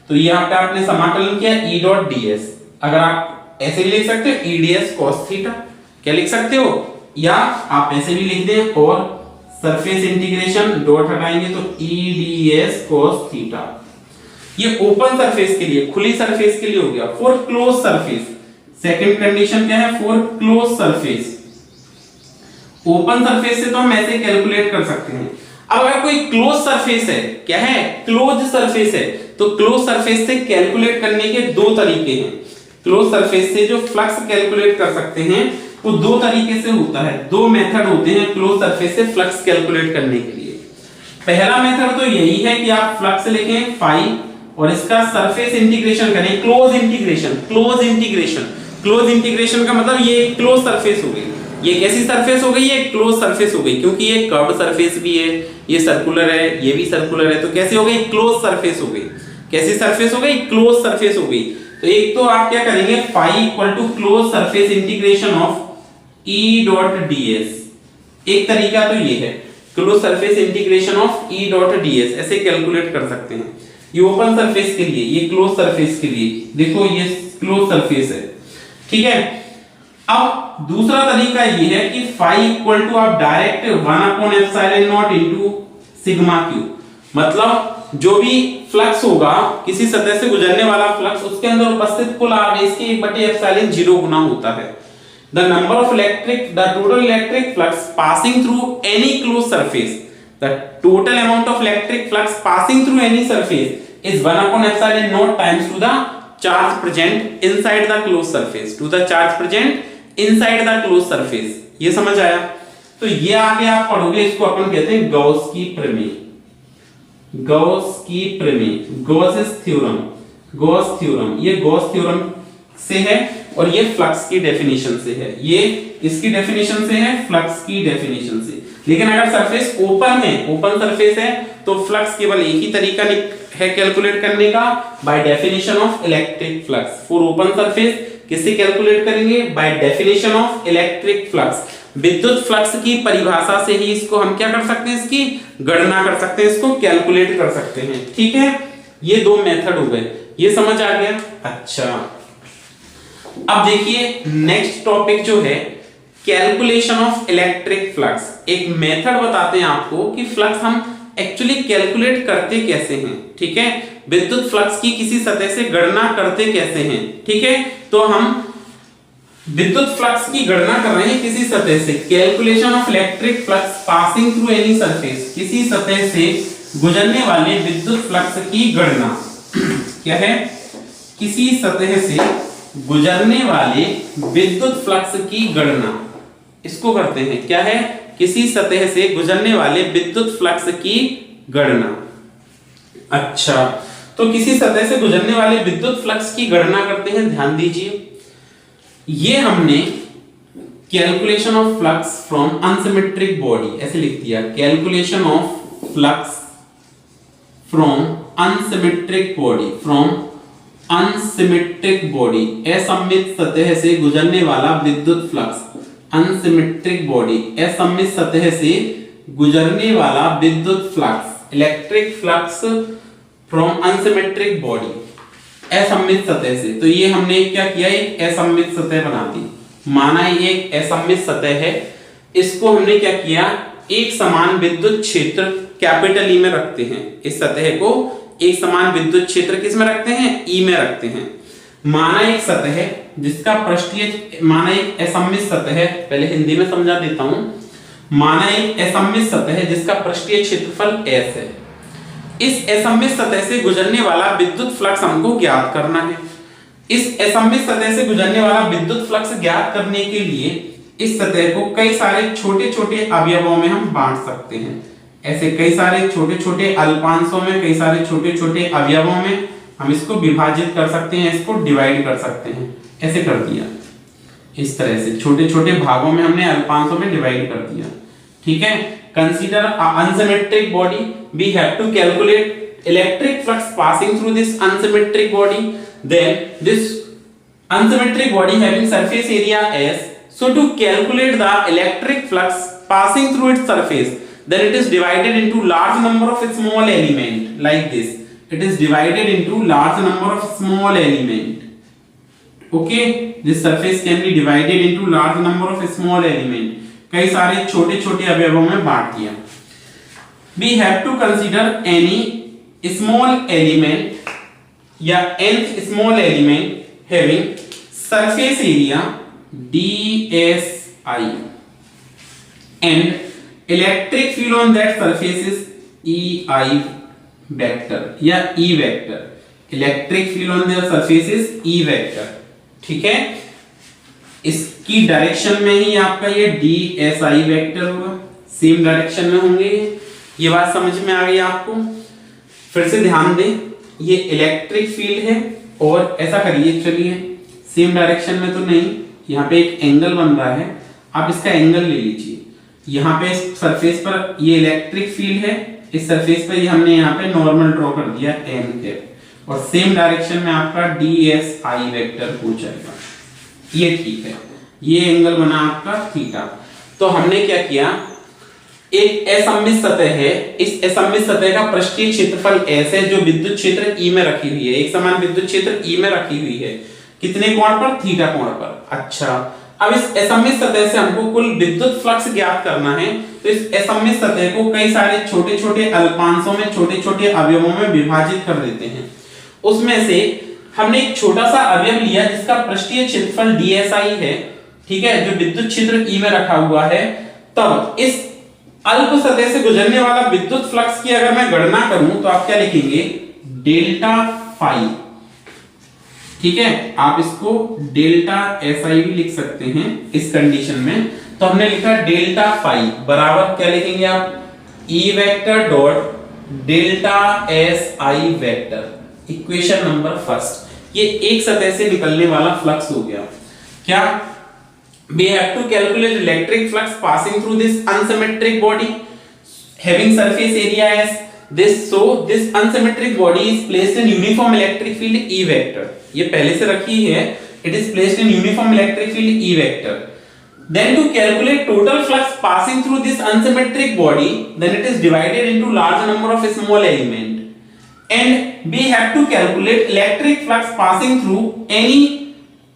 तो यहाँ पे आपने समाकलन किया E डॉट ds। अगर आप ऐसे भी लिख सकते हो E ds cos थीटा, क्या लिख सकते हो, या आप ऐसे भी लिख दें, और सरफेस इंटीग्रेशन डॉट हटाएंगे तो E ds cos थीटा। ये ओपन सरफेस के लिए, खुली सरफेस के लिए हो गया। For close surface, second condition क्या है, for close surface, open surface से तो हम ऐसे कैलकुलेट कर सकते हैं। अब अगर कोई क्लोज सरफेस है, क्या है क्लोज सरफेस है, तो क्लोज सरफेस से कैलकुलेट करने के दो तरीके हैं। क्लोज सरफेस से जो फ्लक्स कैलकुलेट कर सकते हैं वो दो तरीके से होता है, दो मेथड होते हैं क्लोज सरफेस से फ्लक्स कैलकुलेट करने के लिए। पहला मेथड तो यही है कि आप फ्लक्स लिखें फाई और इसका सरफेस इंटीग्रेशन करें, close integration. Close integration, close integration का मतलब ये एक क्लोज सरफेस हो गई। ये कैसी सरफेस हो गई? ये क्लोज सरफेस हो गई, क्योंकि ये कर्व्ड सरफेस भी है, ये सर्कुलर है, ये भी सर्कुलर है, तो कैसी हो गई? क्लोज सरफेस हो गई। कैसी सरफेस हो गई? क्लोज सरफेस हो गई। तो एक तो आप क्या करेंगे, phi equal to close surface integration of E dot ds। एक तरीका तो ये है, close surface integration of E dot ds ऐसे कैलकुलेट कर सकते हैं। ये ओपन सरफेस के लिए, ये क्लोज सरफेस के लिए, देखो ये क्लोज सरफेस है, ठीक है। अब दूसरा तरीका ये है कि फाई इक्वल टू आप डायरेक्ट 1/ε0 इनटू सिग्मा क्यू, मतलब जो भी फ्लक्स होगा किसी सतह से गुजरने वाला फ्लक्स, उसके अंदर उपस्थित कुल आवेश के 1/ε0 गुना होता है। The number of the total electric flux passing through any closed surface, the total amount of electric flux passing through any surface is 1/ε0 times to the charge present inside the closed surface, to the charge present inside the closed surface। ये समझ आया? तो ये आगे आप पढ़ोगे, इसको अपन कहते हैं गॉस की प्रमेय। गॉस की प्रमेय, गॉसेस थ्योरम, गॉस थ्योरम, ये गॉस थ्योरम से है और ये फ्लक्स की डेफिनेशन से है, ये इसकी डेफिनेशन से है, फ्लक्स की डेफिनेशन से। लेकिन अगर सरफेस ओपन है, ओपन सरफेस है, तो फ्लक्स केवल एक ही तरीका है कैलकुलेट करने का, by definition of electric flux. For open surface किससे कैलकुलेट करेंगे? By definition of electric flux. विद्युत फ्लक्स की परिभाषा से ही इसको हम क्या कर सकते हैं, इसकी गणना कर सकते हैं, इसको कैलकुलेट कर सकते हैं, ठीक है। ये दो मेथड हो गए, ये समझ आ गया? अच्छा, अब देखिए नेक्स्ट टॉपिक जो है कैलकुलेशन ऑफ इलेक्ट्रिक फ्लक्स। एक मेथड बताते हैं आपको कि फ्लक्स हम एक्चुअली कैलकुलेट करते कैसे हैं, ठीक है। विद्युत फ्लक्स की किसी सतह से गणना करते कैसे हैं, ठीक है। तो हम विद्युत फ्लक्स की गणना कर रहे हैं किसी सतह से। Calculation of electric flux passing through any surface, किसी सतह से गुजरने वाले विद्युत फ्लक्स की गणना क्या है? किसी सतह से गुजरने वाले विद्युत फ्लक्स की गणना, इसको करते हैं, क्या है? किसी सतह से गुजरने वाले विद्युत फ्लक्स की गणना। अच्छा, तो किसी सतह से गुजरने वाले विद्युत फ्लक्स की गणना करते हैं, ध्यान दीजिए। ये हमने calculation of flux from unsymmetric body ऐसे लिख दिया, calculation of flux from unsymmetric body, from unsymmetric body, असममित सतह से गुजरने वाला विद्युत फ्लक्स। अनसिमेट्रिक बॉडी, असममित सतह से गुजरने वाला विद्युत flux, electric flux from unsymmetric body, असममित सतह से। तो ये हमने क्या किया, एक असममित सतह बना दी, माना ये एक असममित सतह है, इसको हमने क्या किया, एक समान विद्युत क्षेत्र कैपिटल ई में रखते हैं। इस सतह को एक समान विद्युत क्षेत्र किस में रखते हैं? ई में रखते हैं। माना एक सतह है जिसका पृष्ठीय, माना एक असममित सतह है, पहले हिंदी में समझा देता हूं। माना एक असममित सतह है जिसका पृष्ठीय क्षेत्रफल s है। इस असममित सतह से गुजरने वाला विद्युत फ्लक्स हमको ज्ञात करना है। इस असममित सतह से गुजरने वाला विद्युत फ्लक्स ज्ञात करने के लिए इस सतह को कई सारे छोटे छोटे अवयवों में हम बांट सकते हैं। ऐसे कई सारे छोटे छोटे अल्पांशों में, कई सारे छोटे छोटे अवयवों में हम इसको विभाजित कर सकते हैं, इसको डिवाइड कर सकते हैं। ऐसे कर दिया, इस तरह से छोटे छोटे भागों में हमने अल्पांशों में डिवाइड कर दिया, ठीक है। Consider unsymmetric body, we have to calculate electric flux passing through this unsymmetric body, then this unsymmetric body having surface area s, so to calculate the electric flux passing through its surface, then it is divided into large number of small element, like this. It is divided into large number of small element. Okay, this surface can be divided into large number of small element. कई सारे छोटे छोटे अवयवों में बांट दिया। We have to consider any small element या nth small element having surface area dSi and electric field on that surface is EI vector या E vector. Electric field on their surface is E vector. ठीक है, इसकी direction में ही आपका ये DSI vector होगा, same direction में होंगे। ये बात समझ में आ गई आपको? फिर से ध्यान दें, ये इलेक्ट्रिक फील्ड है और ऐसा करिए, चलिए सेम डायरेक्शन में तो नहीं, यहाँ पे एक एंगल बन रहा है, आप इसका एंगल ले लीजिए। यहाँ पे सरफेस पर ये इलेक्ट्रिक फील्ड है, इस सरफेस पर हमने यहाँ पे नॉर्मल ड्रॉ कर दिया n कैप, और सेम डायरेक्शन में आपका DSI वेक्टर हो जाएगा। ये ठीक है, ये एंगल बना आपका थीटा। तो हमने क्या किया, एक असममित सतह है, इस असममित सतह का पृष्ठीय क्षेत्रफल S है जो विद्युत क्षेत्र E में रखी हुई है, एक समान विद्युत क्षेत्र E में रखी हुई है, कितने कोण पर? थीटा कोण पर। अच्छा, अब इस असममित सतह से हमको कुल विद्युत फ्लक्स ज्ञात करना है। तो इस असममित सतह को कई सारे छोटे छोटे अल्पांशों में, छोटे छोटे अवयवों में विभाजित कर देते हैं। उसमें से हमने एक छोटा सा अवयव लिया जिसका पृष्ठीय क्षेत्रफल DSI है, ठीक है, जो विद्युत क्षेत्र E में रखा हुआ है। तब इस अल्प सतह से गुजरने वाला विद्युत फ्लक्स की अगर मैं गणना करूं तो आप क्या लिखेंगे? डेल्टा फाई, ठीक है, आप इसको डेल्टा SI भी लिख सकते हैं इस कंडीशन में। तो हमने लिखा डेल्टा फाई बराबर क्या लिखेंगे आप? E vector dot delta SI vector, equation number first. ये एक सतह से निकलने वाला फ्लक्स हो गया। क्या? We have to calculate electric flux passing through this unsymmetric body having surface area as this. So this unsymmetric body is placed in uniform electric field E vector. ये पहले से रखी है, it is placed in uniform electric field E vector. Then to calculate total flux passing through this unsymmetric body, then it is divided into large number of small element, and we have to calculate electric flux passing through any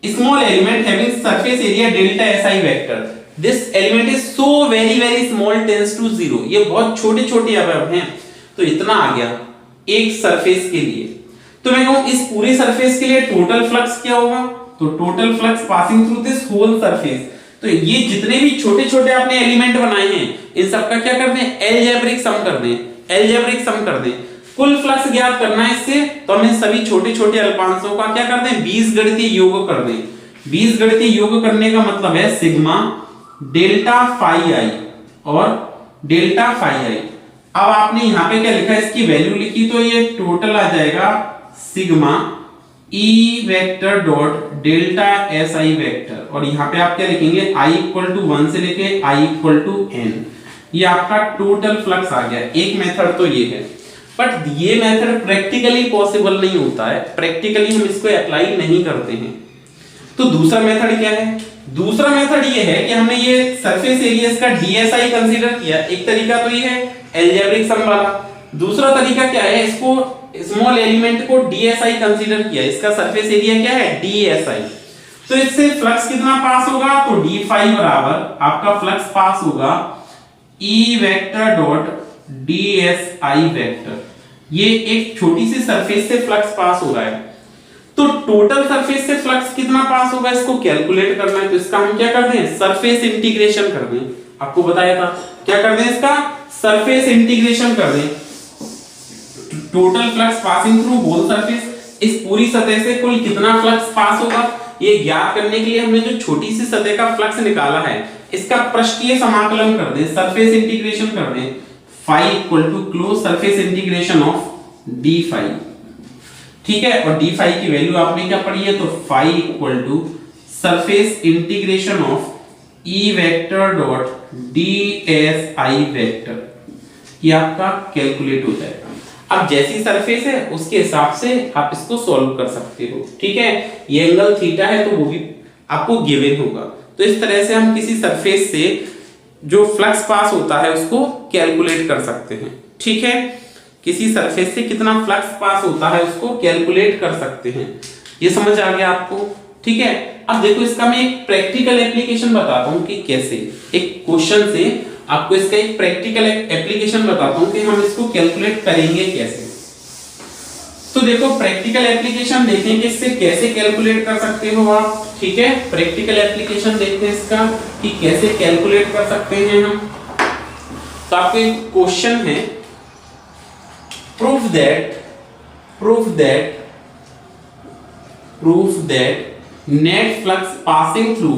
small element having surface area delta SI vector. This element is so very small, tends to 0. ये बहुत छोटे छोटे अवयव हैं। तो इतना आ गया एक सरफेस के लिए। तो मैं कहूं इस पूरे सरफेस के लिए टोटल फ्लक्स क्या होगा? तो total flux passing through this whole surface. तो ये जितने भी छोटे छोटे आपने एलिमेंट बनाए हैं, इन सबका क्या कर दें? अलजेब्रिक सम कर दें, अलजेब्रिक सम कर दें। कुल फ्लक्स ज्ञात करना है इससे, तो हम इन सभी छोटे छोटे अल्पांशों का क्या कर दें? बीजगणितीय योग कर दें। बीजगणितीय योग करने का मतलब है सिग्मा डेल्टा फाई आई और डेल्टा फाई आई। अब आपने यहां पे क्या लिखा, इसकी वैल्यू लिखी, तो ये टोटल आ जाएगा sigma E vector dot delta SI vector, और यहां पे आप क्या लिखेंगे? I इक्वल टू 1 से लेके I इक्वल टू n। ये आपका टोटल फ्लक्स आ गया। एक मेथड तो ये है, बट ये मेथड प्रैक्टिकली पॉसिबल नहीं होता है, प्रैक्टिकली हम इसको अप्लाई नहीं करते हैं। तो दूसरा मेथड क्या है? दूसरा मेथड ये है कि हमने ये सरफेस एरिया का DSI कंसीडर किया। एक तरीका तो ये है अलजेब्रिक सम वाला। दूसरा तरीका क्या है? इसको स्मॉल एलिमेंट को DSI कंसीडर किया, इसका सरफेस एरिया क्या है? DSI। तो इससे फ्लक्स कितना पास होगा? तो d फाई बराबर आपका फ्लक्स पास होगा E vector dot DSI vector. ये एक छोटी सी सरफेस से फ्लक्स पास हो रहा है, तो टोटल सरफेस से फ्लक्स कितना पास होगा इसको कैलकुलेट करना है। तो इसका हम क्या कर दें? सरफेस इंटीग्रेशन कर दें। आपको बताया था क्या कर दें? इसका सरफेस इंटीग्रेशन कर दें। Total flux passing through whole surface, इस पूरी सतह से कुल कितना फ्लक्स पास होगा ये ज्ञात करने के लिए हमने जो छोटी सी सतह का फ्लक्स निकाला है, इसका पृष्ठीय समाकलन कर दें, सरफेस इंटीग्रेशन कर दें। Phi equal to close surface integration of d phi, ठीक है। और डी फाई की वैल्यू आपने क्या पढ़ी है? तो phi equal to surface integration of E vector dot d s i vector, ये आपका कैलकुलेट हो जाएगा। अब जैसी सरफेस है उसके हिसाब से आप इसको सॉल्व कर सकते हो, ठीक है। ये एंगल थीटा है तो वो भी आपको गिवन होगा। तो इस तरह से हम किसी सरफेस से जो फ्लक्स पास होता है उसको कैलकुलेट कर सकते हैं, ठीक है। किसी सरफेस से कितना फ्लक्स पास होता है उसको कैलकुलेट कर सकते हैं। ये समझ आ गया आपको, ठीक है। अब देखो इसका मैं एक प्रैक्टिकल एप्लीकेशन बताता हूं कि कैसे, एक क्वेश्चन से आपको इसका एक प्रैक्टिकल एप्लीकेशन बताता हूं कि हम इसको कैलकुलेट करेंगे कैसे। तो देखो प्रैक्टिकल एप्लीकेशन देखें कि इससे कैसे कैलकुलेट कर सकते हो आप, ठीक है। प्रैक्टिकल एप्लीकेशन देखते हैं इसका कि कैसे कैलकुलेट कर सकते हैं हम। तो आपको एक क्वेश्चन है, prove that net flux passing through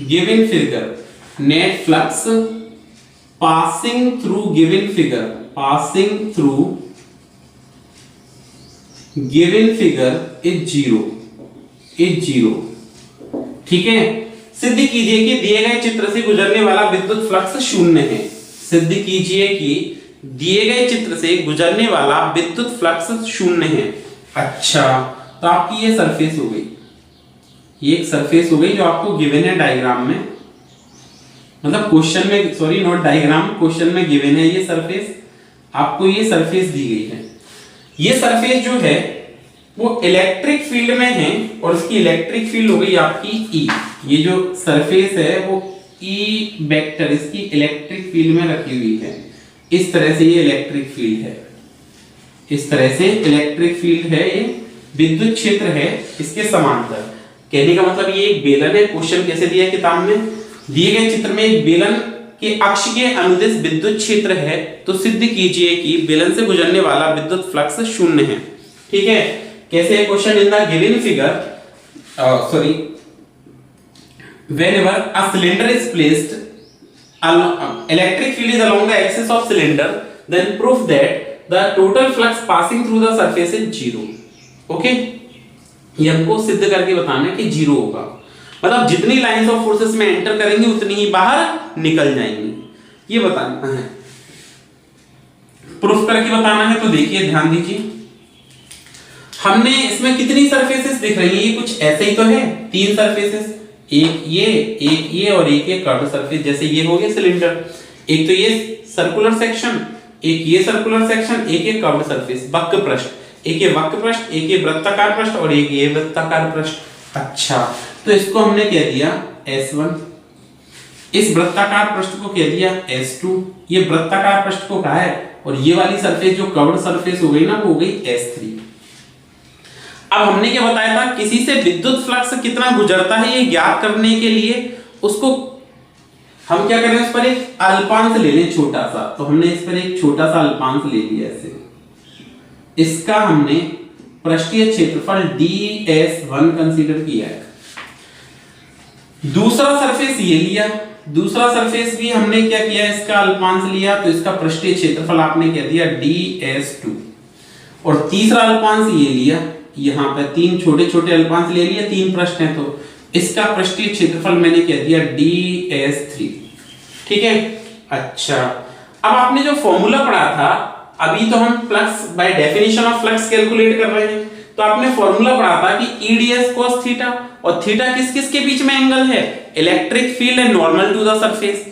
given figure, net flux passing through given figure, passing through given figure is zero. ठीक है, सिद्ध कीजिए कि दिए गए चित्र से गुजरने वाला विद्युत फ्लक्स शून्य है। सिद्ध कीजिए कि दिए गए चित्र से गुजरने वाला विद्युत फ्लक्स शून्य है। अच्छा, तो आपकी ये सरफेस हो गई, ये एक सरफेस हो गई जो आपको गिवन है डायग्राम में, मतलब क्वेश्चन में, सॉरी नॉट डायग्राम, क्वेश्चन में गिवन है ये सरफेस, आपको ये सरफेस दी गई है। ये सरफेस जो है वो इलेक्ट्रिक फील्ड में है और इसकी इलेक्ट्रिक फील्ड हो गई आपकी ई। ये जो सरफेस है वो ई वेक्टर इसकी इलेक्ट्रिक फील्ड में रखी हुई है। इस तरह से ये इलेक्ट्रिक फील्ड है, इस तरह से इलेक्ट्रिक फील्ड है, ये विद्युत क्षेत्र है इसके समांतर। कहने का मतलब ये एक बेलन है। क्वेश्चन कैसे दिया किताब में, दिए गए चित्र में एक बेलन के अक्ष के अनुदिश विद्युत क्षेत्र है, तो सिद्ध कीजिए कि बेलन से गुजरने वाला विद्युत फ्लक्स शून्य है। ठीक है, कैसे question in the given figure, sorry, whenever a cylinder is placed, electric field is along the axis of cylinder, then prove that the total flux passing through the surface is zero. Okay, ये हमको सिद्ध करके बताना है कि zero होगा, मतलब जितनी लाइंस ऑफ फोर्सेस में एंटर करेंगी उतनी ही बाहर निकल जाएंगी, ये बताना है, प्रूफ करके बताना है। तो देखिए ध्यान दीजिए, हमने इसमें कितनी सरफेसेस दिख रही है, ये कुछ ऐसे ही तो है, तीन सरफेसेस, एक ये और एक ये कर्व सरफेस। जैसे ये हो गया सिलेंडर, एक तो ये सर्कुलर सेक्शन, एक ये सर्कुलर सेक्शन, एक ये कर्व सरफेस, वक्र पृष्ठ, एक ये वक्र पृष्ठ, एक ये वृत्ताकार पृष्ठ और एक ये वृत्ताकार पृष्ठ। अच्छा, तो इसको हमने कह दिया S1, इस वृत्ताकार पृष्ठ को कह दिया S2, ये वृत्ताकार पृष्ठ को कहा है, और ये वाली सरफेस जो कर्व्ड सरफेस हो गई ना वो हो गई S3। अब हमने क्या बताया था, किसी से विद्युत फ्लक्स कितना गुजरता है ये ज्ञात करने के लिए उसको हम क्या करें, उस पर एक अल्पांश ले लें छोटा सा। तो हमने इस पर एक छोटा सा अल्पांश ले लिया ऐसे, इसका हमने पृष्ठीय क्षेत्रफल ds1 कंसीडर किया है। दूसरा सरफेस ये लिया, दूसरा सरफेस भी हमने क्या किया, इसका अल्पांश लिया, तो इसका पृष्ठीय क्षेत्रफल आपने कह दिया ds2, और तीसरा अल्पांश ये लिया, यहाँ पे तीन छोटे छोटे अल्पांश ले लिए, तीन पृष्ठ हैं तो इसका पृष्ठीय क्षेत्रफल मैंने कह दिया ds3। ठीक है, अच्छा, अब आपने जो फॉर्मूला पढ़ा था, अभी तो हम flux by definition of flux calculate कर रहे हैं, तो आपने फॉर्मूला पढ़ा था कि eds cos थीटा, और थीटा किस किस के बीच में एंगल है, electric field and normal to the surface.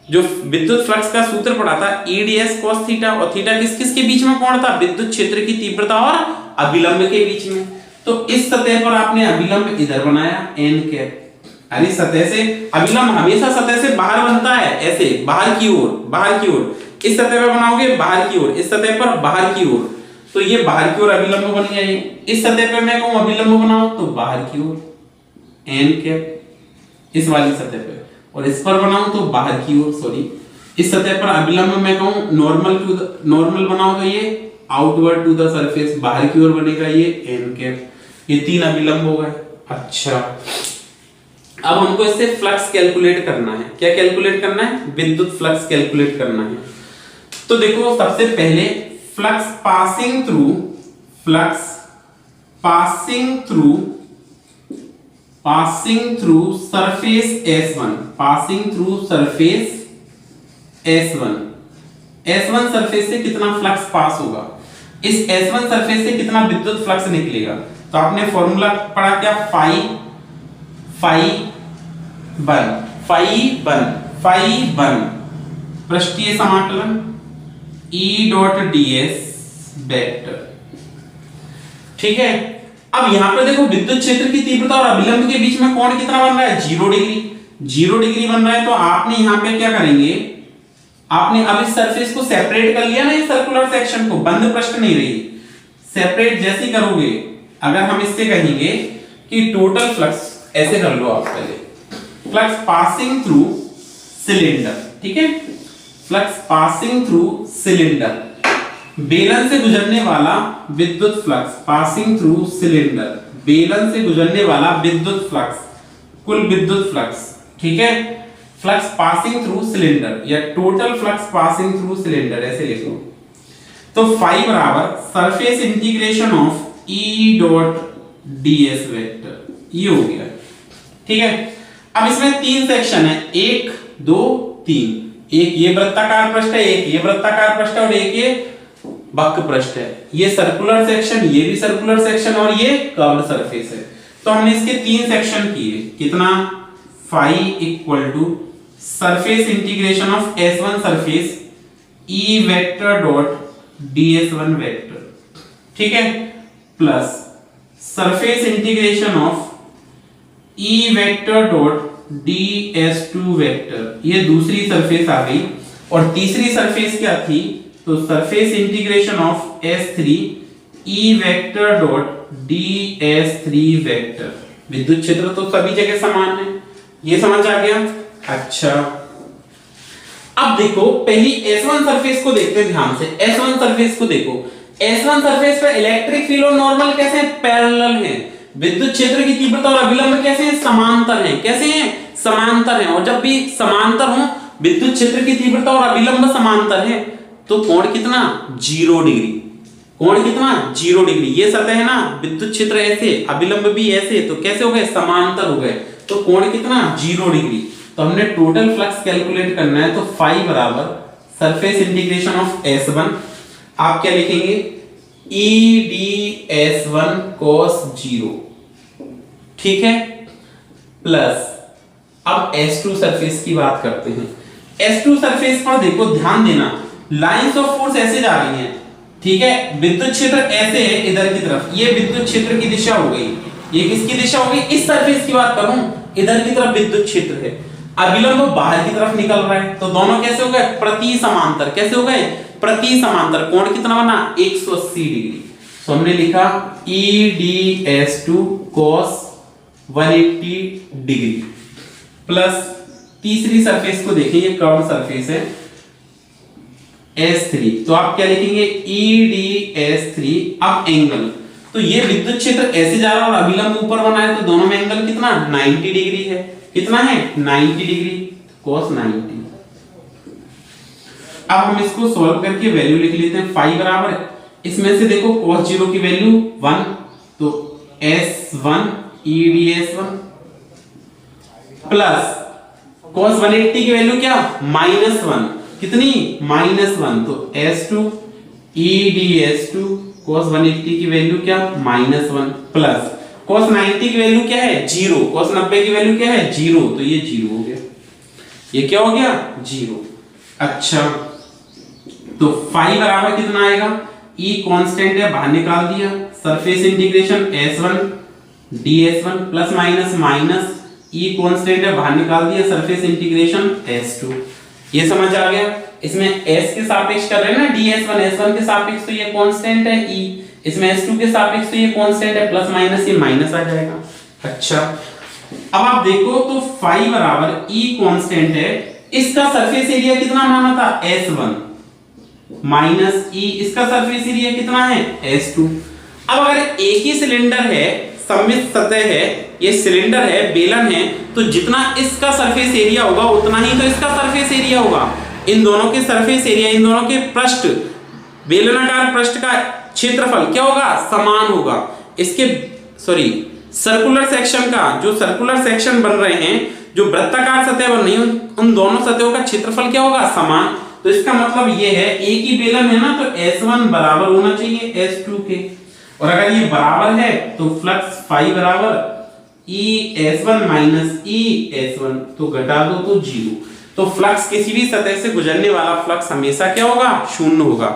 जो विद्युत फ्लक्स का सूत्र पढ़ा था eds cos थीटा, और थीटा किस किस के बीच में कोण था, विद्युत क्षेत्र की तीव्रता और अभिलंब के बीच में। तो इस सतह पर आपने अभिलंब इधर बनाया n कैप, अरे सतह से अभिलंब हमेशा सतह से बाहर बनता है, ऐसे बाहर की ओर, बाहर की ओर, इस सतह पर बनाओगे बाहर की ओर, इस सतह पर बाहर की ओर, तो ये बाहर की ओर अभिलंब बन गया। ये इस सतह पे मैं कहूं अभिलंब बनाओ तो बाहर की ओर n कैप इस वाली सतह पे, और इस पर बनाऊं तो बाहर की ओर, सॉरी इस सतह पर अभिलंब मैं कहूं नॉर्मल बनाओ तो ये आउटवर्ड टू द सरफेस, बाहर की ओर बनेगा ये n कैप, ये तीन अभिलंब हो गए। अच्छा, अब हमको इससे फ्लक्स कैलकुलेट करना है, क्या कैलकुलेट करना है, विद्युत फ्लक्स कैलकुलेट करना है। तो देखो सबसे पहले flux passing through surface S1, passing through surface S1 surface से कितना फ्लक्स पास होगा, इस S1 सरफेस से कितना विद्युत फ्लक्स निकलेगा। तो आपने फॉर्मूला पढ़ा क्या, फाई बन पृष्ठीय समाकलन E डॉट ds वेक्टर। ठीक है, अब यहां पर देखो विद्युत क्षेत्र की तीव्रता और अभिलंब के बीच में कोण कितना बन रहा है, 0 डिग्री बन रहा है। तो आपने यहां पे क्या करेंगे, आपने अब इस सरफेस को सेपरेट कर लिया ना, इस सर्कुलर सेक्शन को, बंद पृष्ठ नहीं रही, सेपरेट जैसे करोगे, अगर हम इससे कहेंगे कि टोटल फ्लक्स, ऐसे कर लो आप पहले, फ्लक्स पासिंग थ्रू सिलेंडर, ठीक है, फ्लक्स पासिंग थ्रू सिलेंडर, बेलन से गुजरने वाला विद्युत फ्लक्स पासिंग थ्रू सिलेंडर, बेलन से गुजरने वाला विद्युत फ्लक्स, कुल विद्युत फ्लक्स, ठीक है, फ्लक्स पासिंग थ्रू सिलेंडर या total flux passing through cylinder, ऐसे लिखो। तो फाई बराबर surface integration of E dot ds vector, ये हो गया, ठीक है। अब इसमें 3 सेक्शन है, 1 2 3, एक ये वृत्ताकार पृष्ठ है, एक ये वृत्ताकार पृष्ठ है और एक ये वक्र पृष्ठ है। ये सर्कुलर सेक्शन, ये भी सर्कुलर सेक्शन और ये कर्व्ड सरफेस है। तो हमने इसके 3 सेक्शन किए, कितना, phi equal to surface integration of S1 surface E vector dot ds1 vector, ठीक है, plus surface integration of E vector dot ds2 vector, ये दूसरी सरफेस आ गई। और तीसरी सरफेस क्या थी, तो surface integration of S3 E vector dot ds3 vector. विद्युत क्षेत्र तो सभी जगह समान है, ये समझ आ गया। अच्छा, अब देखो पहली S1 सरफेस को देखते हैं ध्यान से। S1 सरफेस को देखो, S1 सरफेस पर इलेक्ट्रिक फील्ड और नॉर्मल कैसे हैं, पैरेलल हैं। विद्युत क्षेत्र की तीव्रता और अभिलंब कैसे हैं, समांतर हैं। कैसे हैं, समांतर हैं। और जब भी समांतर हो, विद्युत क्षेत्र की तीव्रता और अभिलंब समांतर है, तो कोण कितना, 0 डिग्री। कोण कितना, 0 डिग्री। ये सतह है ना, विद्युत क्षेत्र ऐसे, अभिलंब भी ऐसे, तो कैसे हो गए, समांतर हो गए। तो कोण कितना, 0 डिग्री। तो हमने टोटल फ्लक्स कैलकुलेट करना है, तो फाई बराबर सरफेस इंटीग्रेशन ऑफ S1, आप क्या लिखेंगे, EdS1 cos 0, ठीक है, प्लस अब S2 सरफेस की बात करते हैं। S2 सरफेस पर देखो, ध्यान देना, लाइंस ऑफ फोर्स ऐसे जा रही हैं, ठीक है, विद्युत क्षेत्र ऐसे है इधर की तरफ, ये विद्युत क्षेत्र की दिशा हो गई, ये किसकी दिशा हो गई, इस सरफेस की बात करूं, इधर की तरफ विद्युत क्षेत्र है, अभिलंब बाहर की तरफ निकल रहा है, तो दोनों कैसे हो गए, प्रति समांतर। कैसे हो गए, प्रति समांतर। कोण कितना बना, 180 डिग्री। तो हमने लिखा EdS2 cos 180 डिग्री, प्लस तीसरी सरफेस को देखें, ये कर्व सरफेस है S3, तो आप क्या लिखेंगे, EdS3। अब एंगल, तो ये विद्युत क्षेत्र ऐसे जा रहा है और अभिलंब ऊपर बना है, तो दोनों में एंगल कितना, 90 डिग्री है। कितना है, 90 डिग्री, cos 90। अब हम इसको सॉल्व करके वैल्यू लिख लेते हैं। फाई बराबर, इसमें से देखो cos 0 की वैल्यू 1, तो S1 EdS1 प्लस cos 180 की वैल्यू क्या, -1, कितनी, -1, तो S2 EdS2 cos 180 की वैल्यू क्या, -1, प्लस cos 90 की वैल्यू क्या है, 0, cos 90 की वैल्यू क्या है, 0, तो ये 0 हो गया। ये क्या हो गया, 0। अच्छा, तो फाई बराबर कितना आएगा, E कांस्टेंट है, बाहर निकाल दिया, surface integration S1 ds1 plus minus E constant है, बाहर निकाल दिया, सरफेस इंटीग्रेशन S2। ये समझ आ गया। इसमें S के सापेक्ष कर रहे हैं ना, ds1 S1 के सापेक्ष, तो ये कांस्टेंट है E, इसमें S2 के सापेक्ष तो ये कांस्टेंट है, प्लस माइनस ये माइनस आ जाएगा। अच्छा, अब आप देखो तो फाई बराबर E कांस्टेंट है, इसका सरफेस एरिया कितना माना था, S1 माइनस E, इसका सरफेस एरिया कितना है, S2। अब अगर एक ही सिलेंडर है, सममित सतह है, ये सिलेंडर है, बेलन है, तो जितना इसका सरफेस एरिया होगा उतना ही तो इसका सरफेस एरिया होगा। इन दोनों के सरफेस एरिया, इन दोनों के पृष्ठ, बेलनाकार पृष्ठ का क्षेत्रफल क्या होगा, समान होगा। इसके सर्कुलर सेक्शन का, जो सर्कुलर सेक्शन बन रहे हैं, जो वृत्ताकार सतह बन रही है, उन दोनों सतहों का क्षेत्रफल क्या होगा, समान। तो इसका मतलब ये है, एक ही बेलन है ना, तो S1 बराबर होना चाहिए S2 के, और अगर ये बराबर है तो फ्लक्स फाई बराबर ES1 माइनस ES1, तो घटा दो तो 0। तो फ्लक्स, किसी भी सतह से गुजरने वाला फ्लक्स हमेशा क्या होगा, शून्य होगा।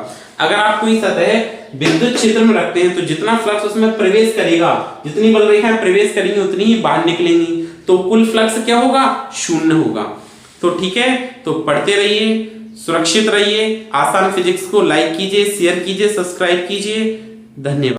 अगर आप कोई सतह विद्युत क्षेत्र में रखते हैं, तो जितना फ्लक्स उसमें प्रवेश करेगा, जितनी बल रेखाएं प्रवेश करेंगी उतनी ही बाहर निकलेंगी, तो कुल फ्लक्स क्या होगा, शून्य होगा। तो ठीक है, तो पढ़ते रहिए, सुरक्षित रहिए। आसान फिजिक्स को लाइक कीजिए, शेयर कीजिए, सब्सक्राइब कीजिए। धन्यवाद।